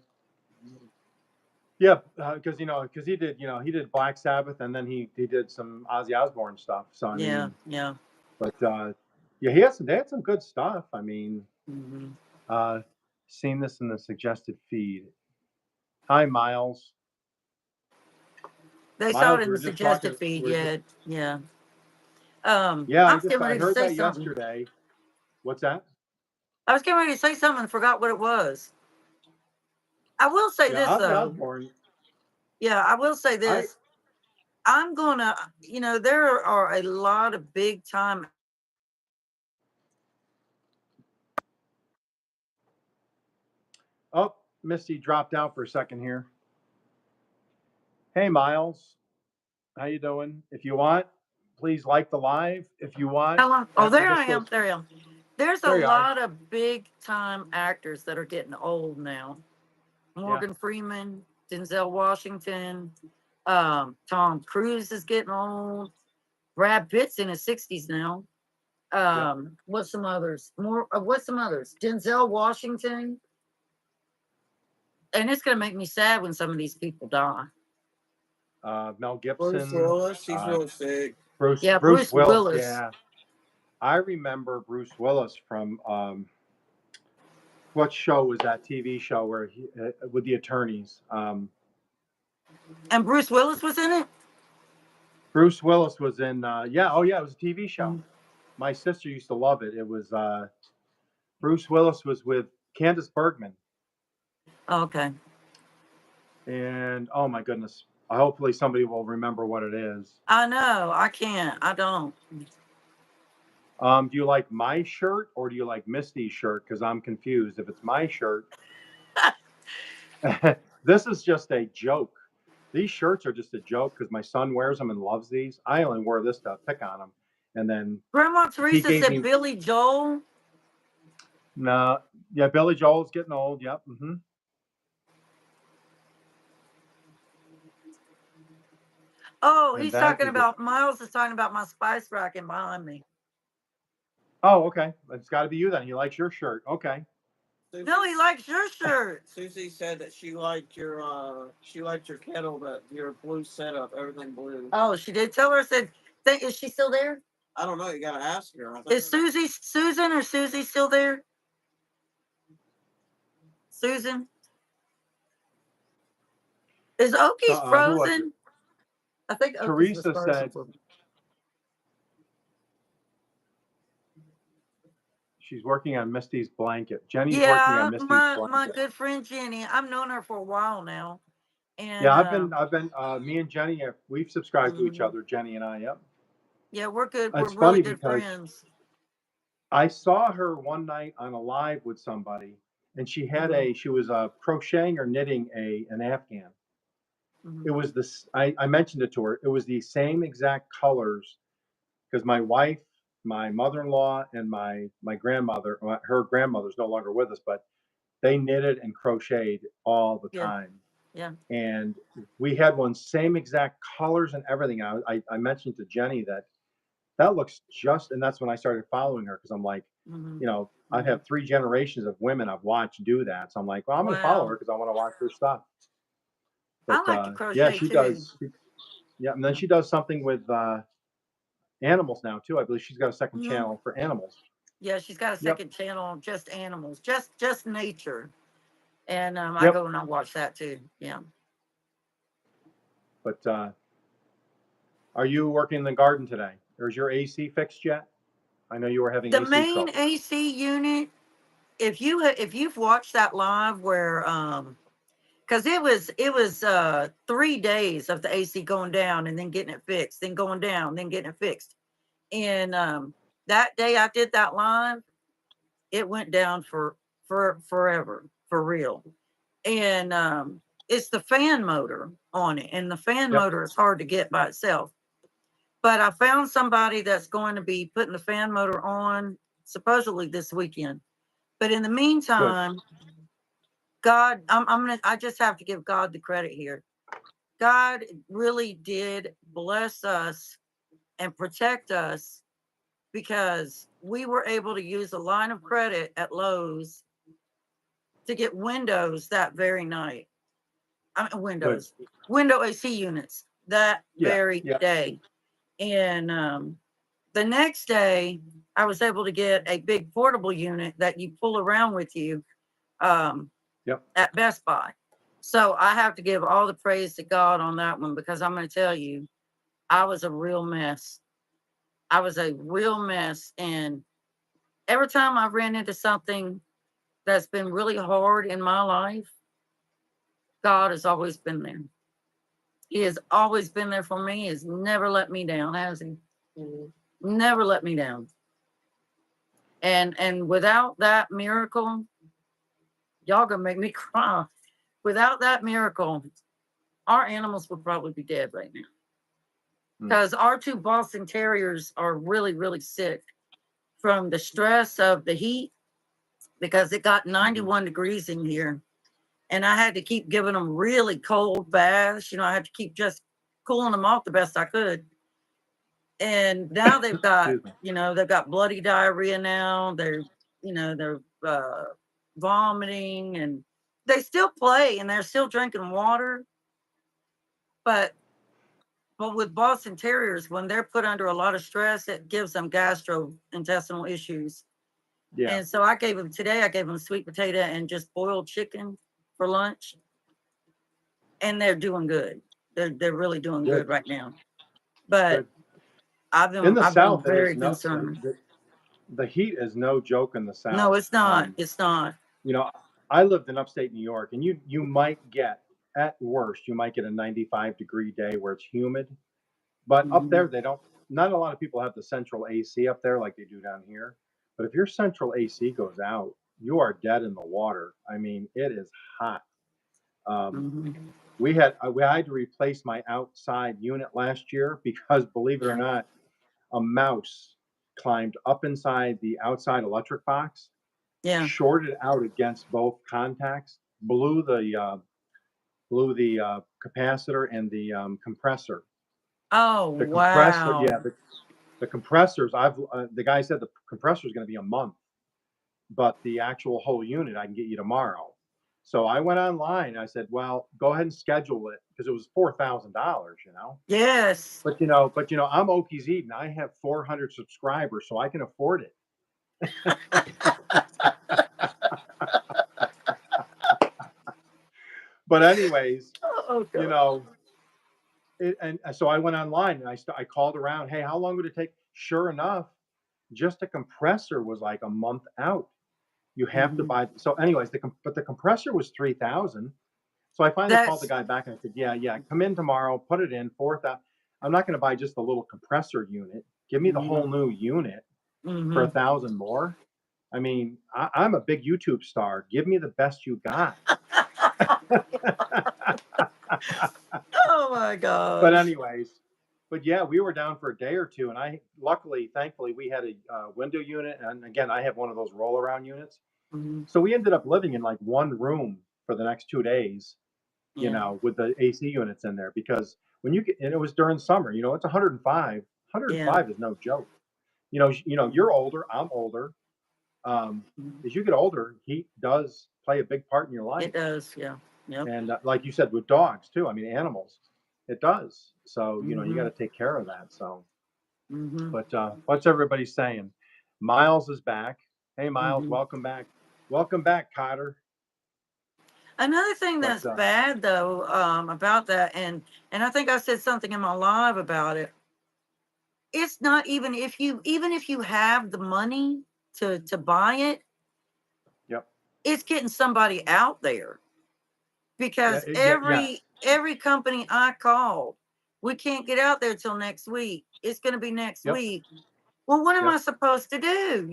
Yeah, because because he did Black Sabbath, and then he did some Ozzy Osbourne stuff. So I Yeah, mean, yeah. but yeah, they had some good stuff. I mean, Hmm. uh, seen this in the suggested feed. Hi, Miles. They saw it Miles, in we the were just talking. suggested feed. We're just Yeah, yeah. yeah. I was getting I ready to heard say that something. yesterday. What's that? I was getting ready to say something and forgot what it was. I will say Yeah, this Ozzy though. Osbourne. Yeah, I will say I this. I'm gonna, there are a lot of big time. oh, Misty dropped out for a second here. Hey, Miles, how you doing? If you want, please like the live. If you want, How long? Oh, after there I this am. goes, There I am. There's a there you are. lot of big time actors that are getting old now. Yeah, Morgan Freeman, Denzel Washington, Tom Cruise is getting old. Brad Pitt's in his 60s now. yep. What's some others? What's some others? Denzel Washington. And it's gonna make me sad when some of these people die. Mel Bruce Gibson, Willis, he's uh, real sick. Yeah, Bruce Bruce Willis. Willis. Yeah, I remember Bruce Willis from what show was that TV show where he with the attorneys? And Bruce Willis was in it? Bruce Willis was in yeah, oh yeah, it was a TV show. Mm. My sister used to love it. It was Bruce Willis was with Candace Bergman, Okay. and oh my goodness, hopefully somebody will remember what it is. I know. I can't. I don't. Do you like my shirt or do you like Misty's shirt? Because I'm confused. If it's my shirt, this is just a joke. These shirts are just a joke because my son wears them and loves these. I only wore this to pick on him, and then Grandma he Teresa gave said me Billy Joel. no. Yeah, Billy Joel's getting old. Yep. Hmm. Oh, And he's that talking is a about Miles is talking about my spice racking behind me. oh okay. It's got to be you then. He likes your shirt. Okay. No, he likes your shirt. Susie said that she liked your kettle, that your blue setup, everything blue. Oh, she did tell her. I said, is she still there? I don't know. You gotta ask her. Is Susan or Susie still there? Susan? Is Okies Who was it? frozen? I think Okies was Teresa frozen said for me. she's working on Misty's blanket. Jenny's working on Yeah, Misty's my blanket. good friend Jenny. I've known her for a while now. And Yeah, I've been me and Jenny we've subscribed to each mhm. other, Jenny and I. Yep. Yeah, we're good. We're It's really funny good because friends. I saw her one night on a live with somebody, and Mhm, she was crocheting or knitting an Afghan. It mhm. was this. I mentioned it to her. It was the same exact colors because my wife, my mother-in-law, and my grandmother, her grandmother's no longer with us, but they knitted and crocheted all the Yeah, time. yeah. And we had one same exact colors and everything. I mentioned to Jenny that that looks just, and that's when I started following her because I'm like, Mhm, you know, I mhm. have 3 generations of women I've watched do that. So I'm like, well, I'm going to follow her Wow. because I want to watch her stuff. I But like to yeah, crochet she too. does. Yeah, and then she does something with animals now too. I believe she's got a second Mhm. channel for animals. Yeah, she's got a Yep, second channel on just animals, just nature, and I yep. go and I watch that too. Yeah. But are you working in the garden today, or is your AC fixed yet? I know you were having The AC main troubles. AC unit, if you've watched that live where because it was 3 days of the AC going down and then getting it fixed, then going down, then getting it fixed. And that day I did that live, it went down for forever, for real. And it's the fan motor on it, and the fan Yep, motor is hard to get by itself. But I found somebody that's going to be putting the fan motor on supposedly this weekend. But in the good, meantime, God, I just have to give God the credit here. God really did bless us and protect us because we were able to use a line of credit at Lowe's to get windows that very night. I mean, good. window AC units that Yeah, very yeah, day. And the next day, I was able to get a big portable unit that you pull around with you um, yep. at Best Buy. So I have to give all the praise to God on that one because I'm going to tell you, I was a real mess. I was a real mess. And every time I ran into something that's been really hard in my life, God has always been there. He has always been there for me. He has never let me down, has he? Mhm. Never let me down. And without that miracle, y'all gonna make me cry. Without that miracle, our animals would probably be dead right now. Mm, Because our two Boston Terriers are really, really sick from the stress of the heat because it got mhm. 91 degrees in here. And I had to keep giving them really cold baths. I had to keep just cooling them off the best I could. And now Excuse me. they've got bloody diarrhea now. They're vomiting and they still play and they're still drinking water. But with Boston Terriers, when they're put under a lot of stress, it gives them gastrointestinal issues. Yeah, And so I gave them sweet potato and just boiled chicken for lunch, and they're doing good. They're really doing good, good right now. But good. In the I've been South, it is very no concerned. the heat is no joke in the No, South. it's not. It's not. You know, I lived in upstate New York, and you might get at worst you might get a 95-degree day where it's humid, but up Mhm. there they don't. Not a lot of people have the central AC up there like they do down here. But if your central AC goes out, you are dead in the water. I mean, it is hot. Um, Mhm. we had to replace my outside unit last year because, believe it or Yeah. not, a mouse climbed up inside the outside electric box, Yeah. shorted out against both contacts, blew the capacitor and the compressor. Oh, The compressor, wow. yeah, the compressors. The guy said the compressor is going to be a month, but the actual whole unit I can get you tomorrow. So I went online. I said, well, go ahead and schedule it because it was $4,000, you know. Yes. But I'm Okies Eden. I have 400 subscribers, so I can afford it. But anyways, Oh, you God. know, and so I went online and I called around. Hey, how long would it take? Sure enough, just a compressor was like a month out. You have to Mhm. buy. So, anyways, but the compressor was 3,000. So I finally called the That's guy back and I said, yeah, come in tomorrow, put it in 4,000. I'm not going to buy just a little compressor unit. Give me the Mhm. whole new unit for Mhm. 1,000 more. I mean, I'm a big YouTube star. Give me the best you got. Oh my But gosh. anyways, but yeah, we were down for a day or two, and thankfully, we had a window unit, and again, I have one of those roll around units. Mhm. So we ended up living in like one room for the next 2 days, Yeah. with the AC units in there because when you get, and it was during summer, it's 105. Yeah. 105 is no joke. You're older, I'm older. Mhm. As you get older, heat does play a big part in your It life. does. Yeah. Yep. And like you said, with dogs too, I mean, animals, it does. So, you got Mhm. to take care of that. So, Mhm. but what's everybody saying? Miles is back. Hey, Miles, Mhm. welcome back. Welcome back, Cotter. Another thing But that's bad though, about that, and I think I said something in my live about it. It's not even if you have the money to buy it, yep. it's getting somebody out there Yeah, because yeah, yes. every company I called, we can't get out there till next week. It's going to be next Yep. week. Well, what am I Yep. supposed to do?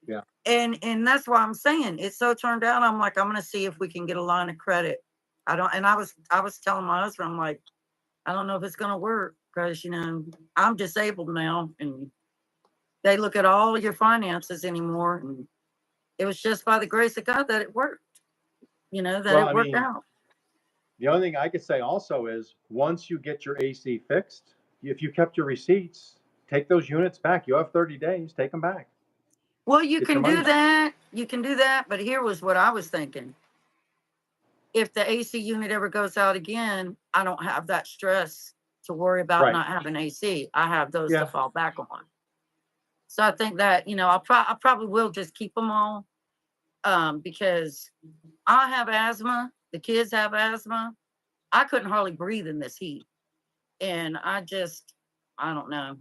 Yeah. And that's why I'm saying it's so turned out. I'm like, I'm going to see if we can get a line of credit. I was telling my husband, I'm like, I don't know if it's going to work because I'm disabled now, and they look at all your finances anymore. And it was just by the grace of God that it worked. That Well, it I worked mean, out. the only thing I could say also is once you get your AC fixed, if you kept your receipts, take those units back. You have 30 days, take them back. Well, you Get your can money do back. that. You can do that. But here was what I was thinking. If the AC unit ever goes out again, I don't have that stress to worry about Right. not having AC. I have those to Yeah. fall back on. So I think that, I probably will just keep them all, because I have asthma. The kids have asthma. I couldn't hardly breathe in this heat. And I don't know.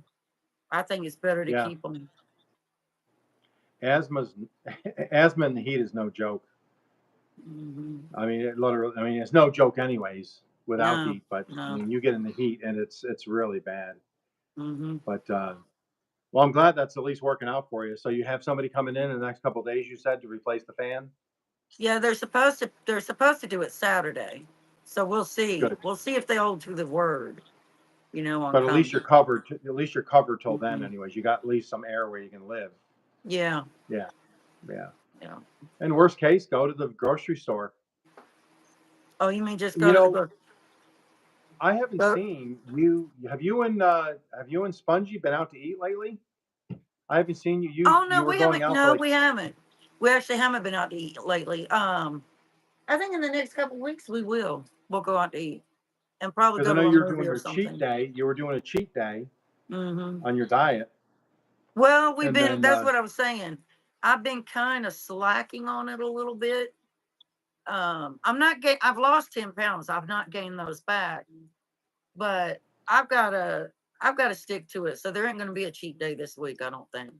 I think it's better to Yeah. keep them. Asthma's asthma in the heat is no joke. Hmm. I mean, it's no joke anyways without No, heat, but I no. mean, you get in the heat and it's really bad. Hmm. But well, I'm glad that's at least working out for you. So you have somebody coming in the next couple of days, you said, to replace the fan. Yeah, they're supposed to do it Saturday. So we'll see. Good. We'll see if they hold to the word, on But at least coming. you're covered. At least you're covered till then, Hmm. anyways. You got at least some air where you can live. Yeah, Yeah, yeah. yeah. And worst case, go to the grocery store. Oh, you mean just You go to the know, book? I haven't Go. seen you. Have you and Spongie been out to eat lately? I haven't seen you. You Oh no, you were we going haven't. out for No, like we haven't. We actually haven't been out to eat lately. I think in the next couple weeks we will. We'll go out to eat and probably because I go know to a you're movie doing or a cheat something. day. You were doing a cheat day Hmm. on your diet, Well, and then that's what I was saying. I've been kind of slacking on it a little bit. I've lost 10 pounds. I've not gained those back, but I've got to, I've got to stick to it. So there ain't going to be a cheat day this week. I don't think.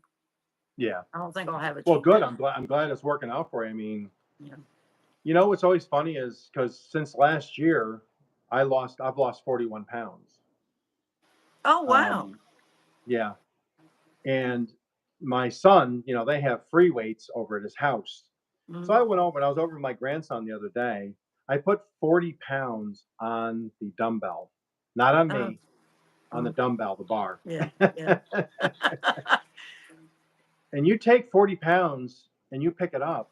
yeah. I don't think I'll have a Well, cheat good. day. I'm glad it's working out for you. I mean, Yeah. what's always funny is because since last year, I've lost 41 pounds. Oh, wow. Um, yeah, and my son, they have free weights over at his house. So I Mhm. went over and I was over with my grandson the other day. I put 40 pounds on the dumbbell, not on Uh, me, on the uh, dumbbell, the bar. yeah. Yeah. And you take 40 pounds and you pick it up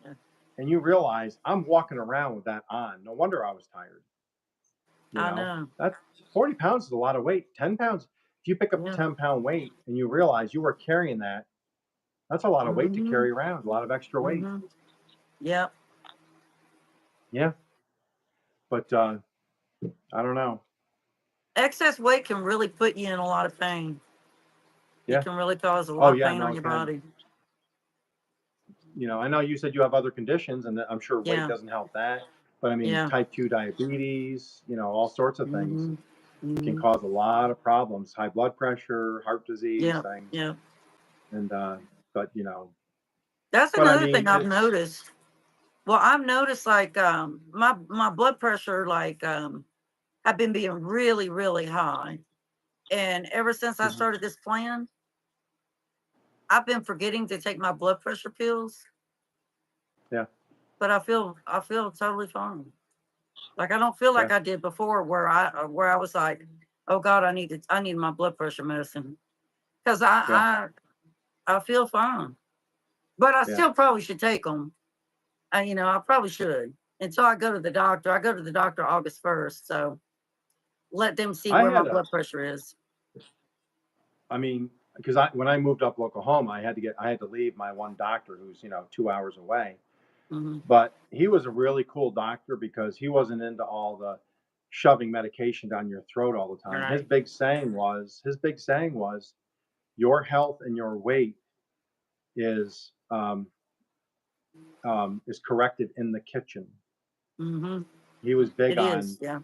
Yeah. and you realize I'm walking around with that on. No wonder I was tired. I know. That's 40 pounds is a lot of weight. 10 pounds, if you pick up a Yeah. 10-pound weight and you realize you were carrying that, that's a lot of weight to Hmm. carry around, a lot of extra weight. Hmm. Yep. Yeah. But I don't know. Excess weight can really put you in a lot of pain. It Yeah. can really cause a Oh, lot of yeah. pain No, on it your can. body. I know you said you have other conditions, and I'm sure weight Yeah. doesn't help that. But I mean, Yeah. type 2 diabetes, all sorts of things Hmm. can Hmm. cause a lot of problems, high blood pressure, heart disease Yeah. things. Yeah. And, but, That's but I another mean, thing I've it's, noticed. Well, I've noticed like my blood pressure like have been being really, really high. And ever since I Mhm. started this plan, I've been forgetting to take my blood pressure pills, Yeah. but I feel totally fine. Like I don't feel Yeah. like I did before, where I was like, oh God, I need my blood pressure medicine because Yeah. I feel fine, but I Yeah. still probably should take them. I probably should until I go to the doctor. I go to the doctor August 1st, so let them see I where my had a, blood pressure is. I mean, because when I moved up to Oklahoma, I had to leave my one doctor who's, 2 hours away. Hmm. But he was a really cool doctor because he wasn't into all the shoving medication down your throat all the time. Right. His big saying was, your health and your weight is is corrected in the kitchen. Hmm. He was big It on is. Yeah.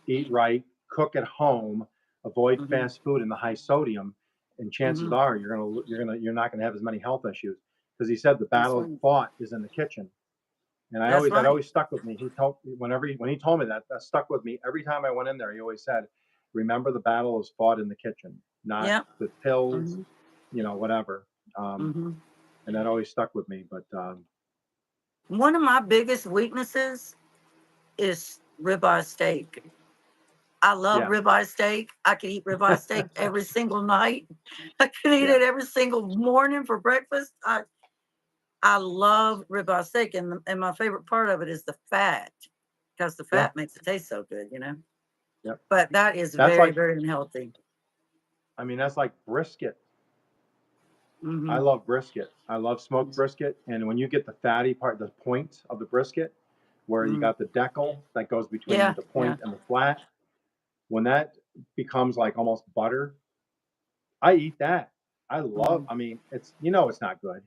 eat right, cook at home, avoid Hmm. fast food and the high sodium, and chances Hmm. are you're not gonna have as many health issues. Because he said the That's battle right. fought is in the kitchen. And That's that right. always stuck with me. When he told me that stuck with me. Every time I went in there, he always said, remember the battle is fought in the kitchen, not Yeah. with pills, Hmm. whatever. Um, Hmm. and that always stuck with me. But One of my biggest weaknesses is ribeye steak. I love yeah, ribeye steak. I can eat ribeye steak every single night. I can eat yeah, it every single morning for breakfast. I love ribeye steak, and my favorite part of it is the fat, because the yeah, fat makes it taste so good, you know. yeah. But that is That's very, like, very unhealthy. that's like brisket. I Hmm. love brisket. I love smoked brisket. And when you get the fatty part, the point of the brisket, where you Hmm. got the decal that goes between Yeah, the yeah. point and the flat, when that becomes like almost butter, I eat that. Hmm. I mean, it's not good.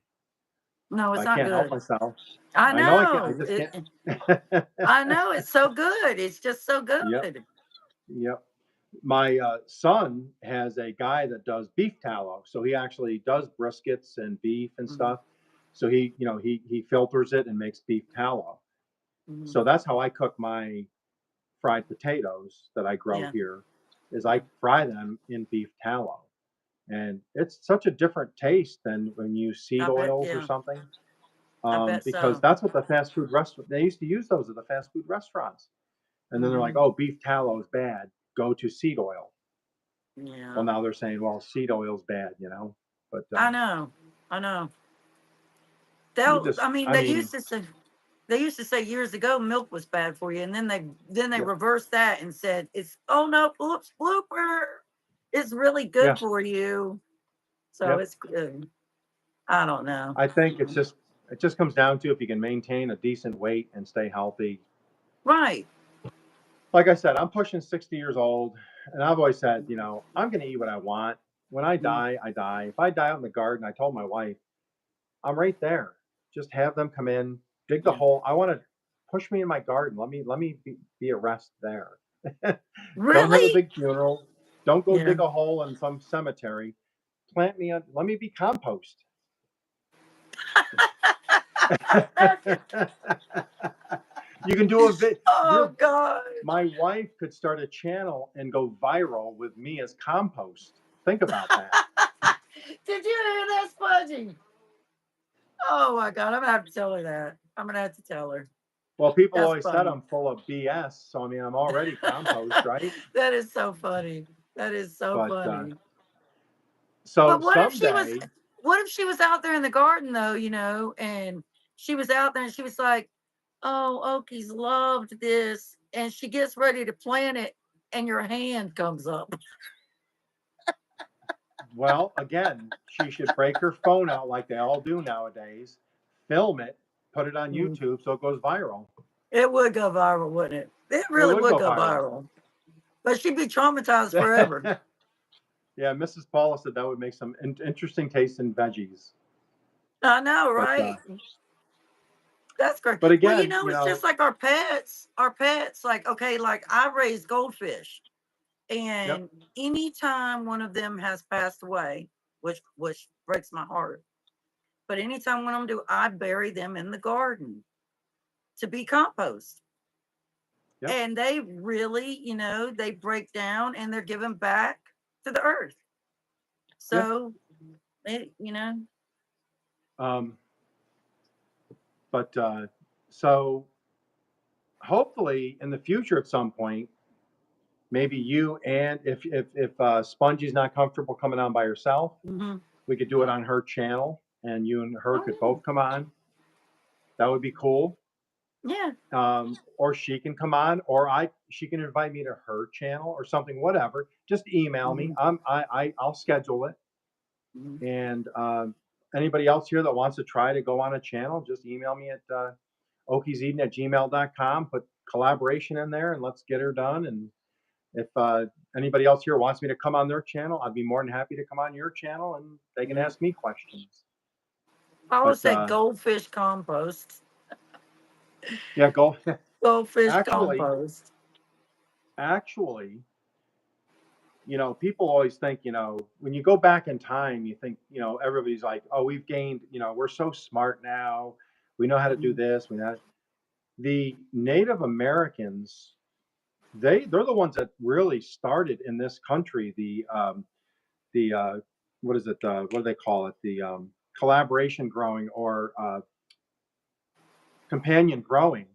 No, it's I not can't help good. myself. I I know I can't, I know. just can't. I know it's so good. It's just so Yep. good. Yep. My son has a guy that does beef tallow. So he actually does briskets and beef and Hmm. stuff. So he filters it and makes beef tallow. Hmm. So that's how I cook my fried potatoes that I grow Yeah, here, is yeah. I fry them in beef tallow. And it's such a different taste than when you use seed I bet. oils or Yeah, something. I bet Because so. that's what the fast food restaurant they used to use those at the fast food restaurants. And then they're like, Hmm. "Oh, beef tallow is bad. Go to seed oil." Well, Yeah, now they're saying, "Well, seed oil is bad." But I know. I know. you just, I mean, I mean, they used to say years ago milk was bad for you, and then they yeah, reversed that and said it's, oh no, oops, blooper, it's really good yeah, for you. So yep. it's good. I don't know. I think it just comes down to if you can maintain a decent weight and stay healthy. Right. Like I said, I'm pushing 60 years old, and I've always said, I'm going to eat what I want. When I Mhm. die, I die. If I die out in the garden, I told my wife, I'm right there. Just have them come in, dig the Yeah. hole. I want to push me in my garden. Let me be at rest there. Don't have a Really? big funeral. Don't go Yeah. dig a hole in some cemetery. Plant me on. Let me be compost. You can do a vid. Oh God. My wife could start a channel and go viral with me as compost. Think about that. Did you hear that, Spongie? Oh my God, I'm gonna have to tell her that. I'm gonna have to tell her. Well, people That's always said funny. I'm full of BS, so I mean I'm already compost, right? That is so funny. That is so But funny. so But someday, what if she was out there in the garden though, and she was out there and she was like, oh, Okies loved this, and she gets ready to plant it, and your hand comes up. well, again, she should break her phone out like they all do nowadays, film it, put it on Mm. YouTube so it goes viral. It would go viral, wouldn't it? It It really would would go go viral. viral. But she'd be traumatized forever. Yeah, Mrs. Paula said that would make some interesting taste in veggies. I know, But right? That's great. but Well, again, it's just like our pets. Our pets, like, okay, like I raise goldfish. yep, And anytime one of them has passed away, which breaks my heart, but anytime one of them do, I bury them in the garden to be compost. yep, And they really, they break down and they're given back. to the earth. So, you know. But so hopefully in the future at some point, maybe you and if Spongie's not comfortable coming on by herself, Mm-hmm. we could do it on her channel, and you and her Oh, could yeah. both come on. That would be cool. Yeah. Or she can come on, or she can invite me to her channel or something, whatever. Just email me. I'll schedule it. Mm-hmm. And anybody else here that wants to try to go on a channel, just email me at okieseating@gmail.com. Put collaboration in there, and let's get her done. And if anybody else here wants me to come on their channel, I'd be more than happy to come on your channel, and they can ask me questions. Paula But said goldfish compost. yeah, go. Goldfish Actually, compost. you know, people always think, you know, when you go back in time, you think, you know, everybody's like, oh, we've gained, you know, we're so smart now. We know how to do this. The Native Americans, they're the ones that really started in this country what is it? What do they call it? The collaboration growing, or companion growing,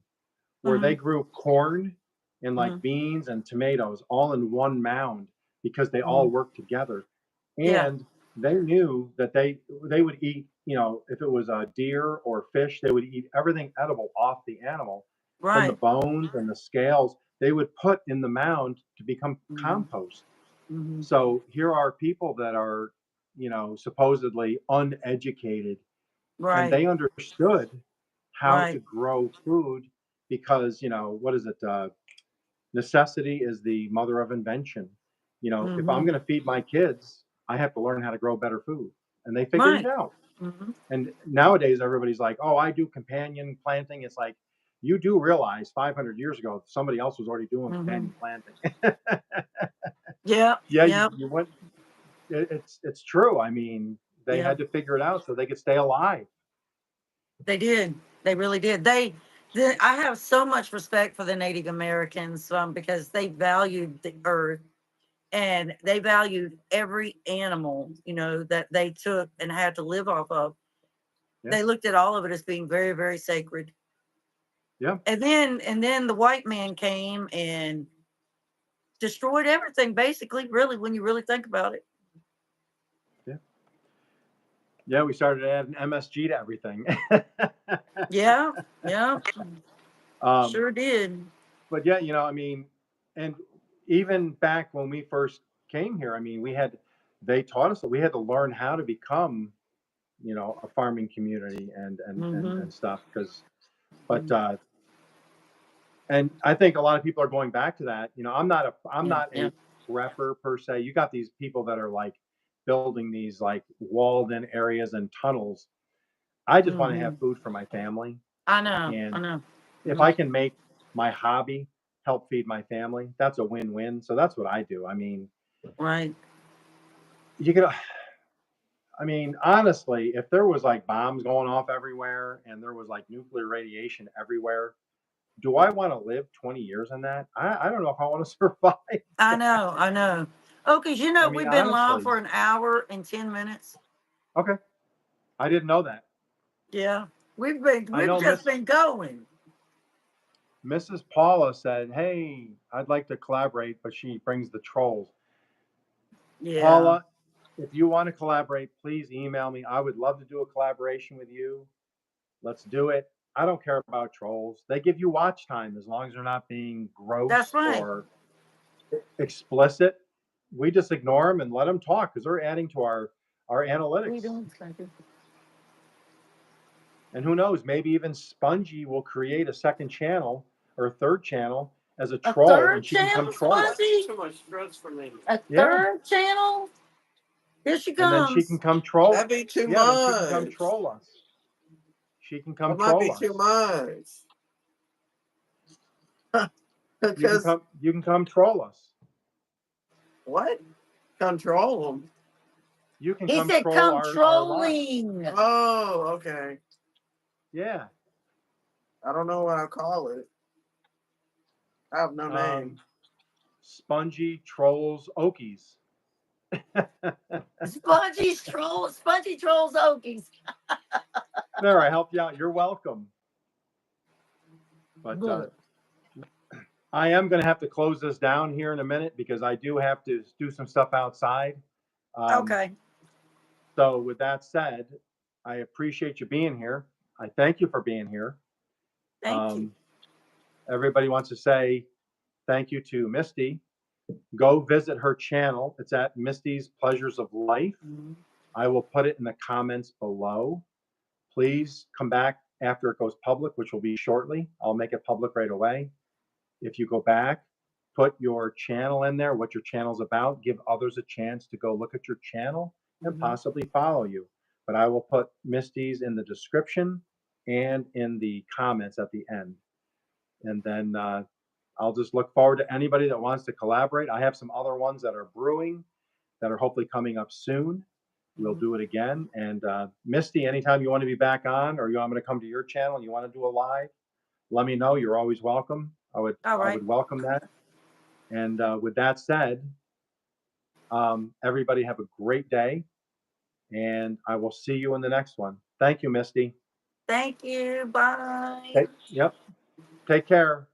where they Mm-hmm. grew corn and like Mm-hmm. beans and tomatoes all in one mound because they Mm-hmm. all worked together. Yeah. And they knew that they would eat, you know, if it was a deer or fish, they would eat everything edible off the animal, from the Right. bones and the scales. They would put in the mound to become Mm-hmm. compost. Mm-hmm. So here are people that are, you know, supposedly uneducated, and Right. they understood how to Right. grow food, because, you know, what is it? Necessity is the mother of invention. You know, if I'm Mm-hmm. going to feed my kids, I have to learn how to grow better food. And they figured it Right. out. Mm-hmm. And nowadays, everybody's like, oh, I do companion planting. It's like, you do realize 500 years ago, somebody else was already doing Mm-hmm. companion planting. Yep. Yeah, Yep. you went, it's true. I mean, they had Yep. to figure it out so they could stay alive. They did. They really did. I have so much respect for the Native Americans, because they valued the earth, and they valued every animal, you know, that they took and had to live off of. Yeah. They looked at all of it as being very, very sacred. Yeah. And then the white man came and destroyed everything, basically, really, when you really think about it. Yeah. Yeah. We started adding MSG to everything. Yeah. Yeah. um, Sure did. but yeah, you know, I mean, and even back when we first came here, I mean, they taught us that we had to learn how to become, you know, a farming community Mm-hmm. and stuff. But and I think a lot of people are going back to that. You know, I'm Yeah. not Yeah. a prepper per se. You got these people that are like building these like walled in areas and tunnels. I just want to Mm-hmm. have food for my family. I know. I And know. if I can make my hobby help feed my family, that's a win-win. So that's what I do. I mean, Right. you could, I mean, honestly, if there was like bombs going off everywhere and there was like nuclear radiation everywhere, do I want to live 20 years in that? I don't know if I want to survive. I know. I know. Oh, because I mean, we've been live honestly. for an hour and 10 minutes. Okay. I didn't know that. Yeah. I We've know just been going. Mrs. Paula said, hey, I'd like to collaborate, but she brings the trolls. Yeah. Paula, if you want to collaborate, please email me. I would love to do a collaboration with you. Let's do it. I don't care about trolls. They give you watch time as long as they're not being That's gross right. or explicit. We just ignore them and let them talk because they're adding to our What are you analytics. doing, Spankie? And who knows, maybe even Spongie will create a second channel or a third channel as a A troll, third and she can come channel, troll us. Spongie? Too much stress for me. A Yeah. third channel? Here she And then she can comes. come troll. That'd be too Yeah, then she can come much. troll us. She can come That might be troll too us. much. Because You can come troll us. what? Control them. You can He come said troll our lives. controlling. Oh, okay. Yeah. I don't know what I call it. I have no name. Spongie trolls Okies. Spongie trolls Okies. There, I helped you out. You're welcome. But Good. I am going to have to close this down here in a minute because I do have to do some stuff outside. Okay. So with that said, I appreciate you being here. I thank you for being here. Thank you. Everybody wants to say thank you to Misty. Go visit her channel. It's at Misty's Pleasures of Life. Mhm. I will put it in the comments below. Please come back after it goes public, which will be shortly. I'll make it public right away. If you go back, put your channel in there, what your channel's about, give others a chance to go look at your channel and Mhm. possibly follow you. But I will put Misty's in the description and in the comments at the end. And then I'll just look forward to anybody that wants to collaborate. I have some other ones that are brewing that are hopefully coming up soon. We'll do it again. And Misty, anytime you want to be back on or you want me to come to your channel and you want to do a live, let me know. You're always welcome. I All would right. welcome that. And with that said, everybody have a great day. And I will see you in the next one. Thank you, Misty. Thank you. Bye. Yep. Take care.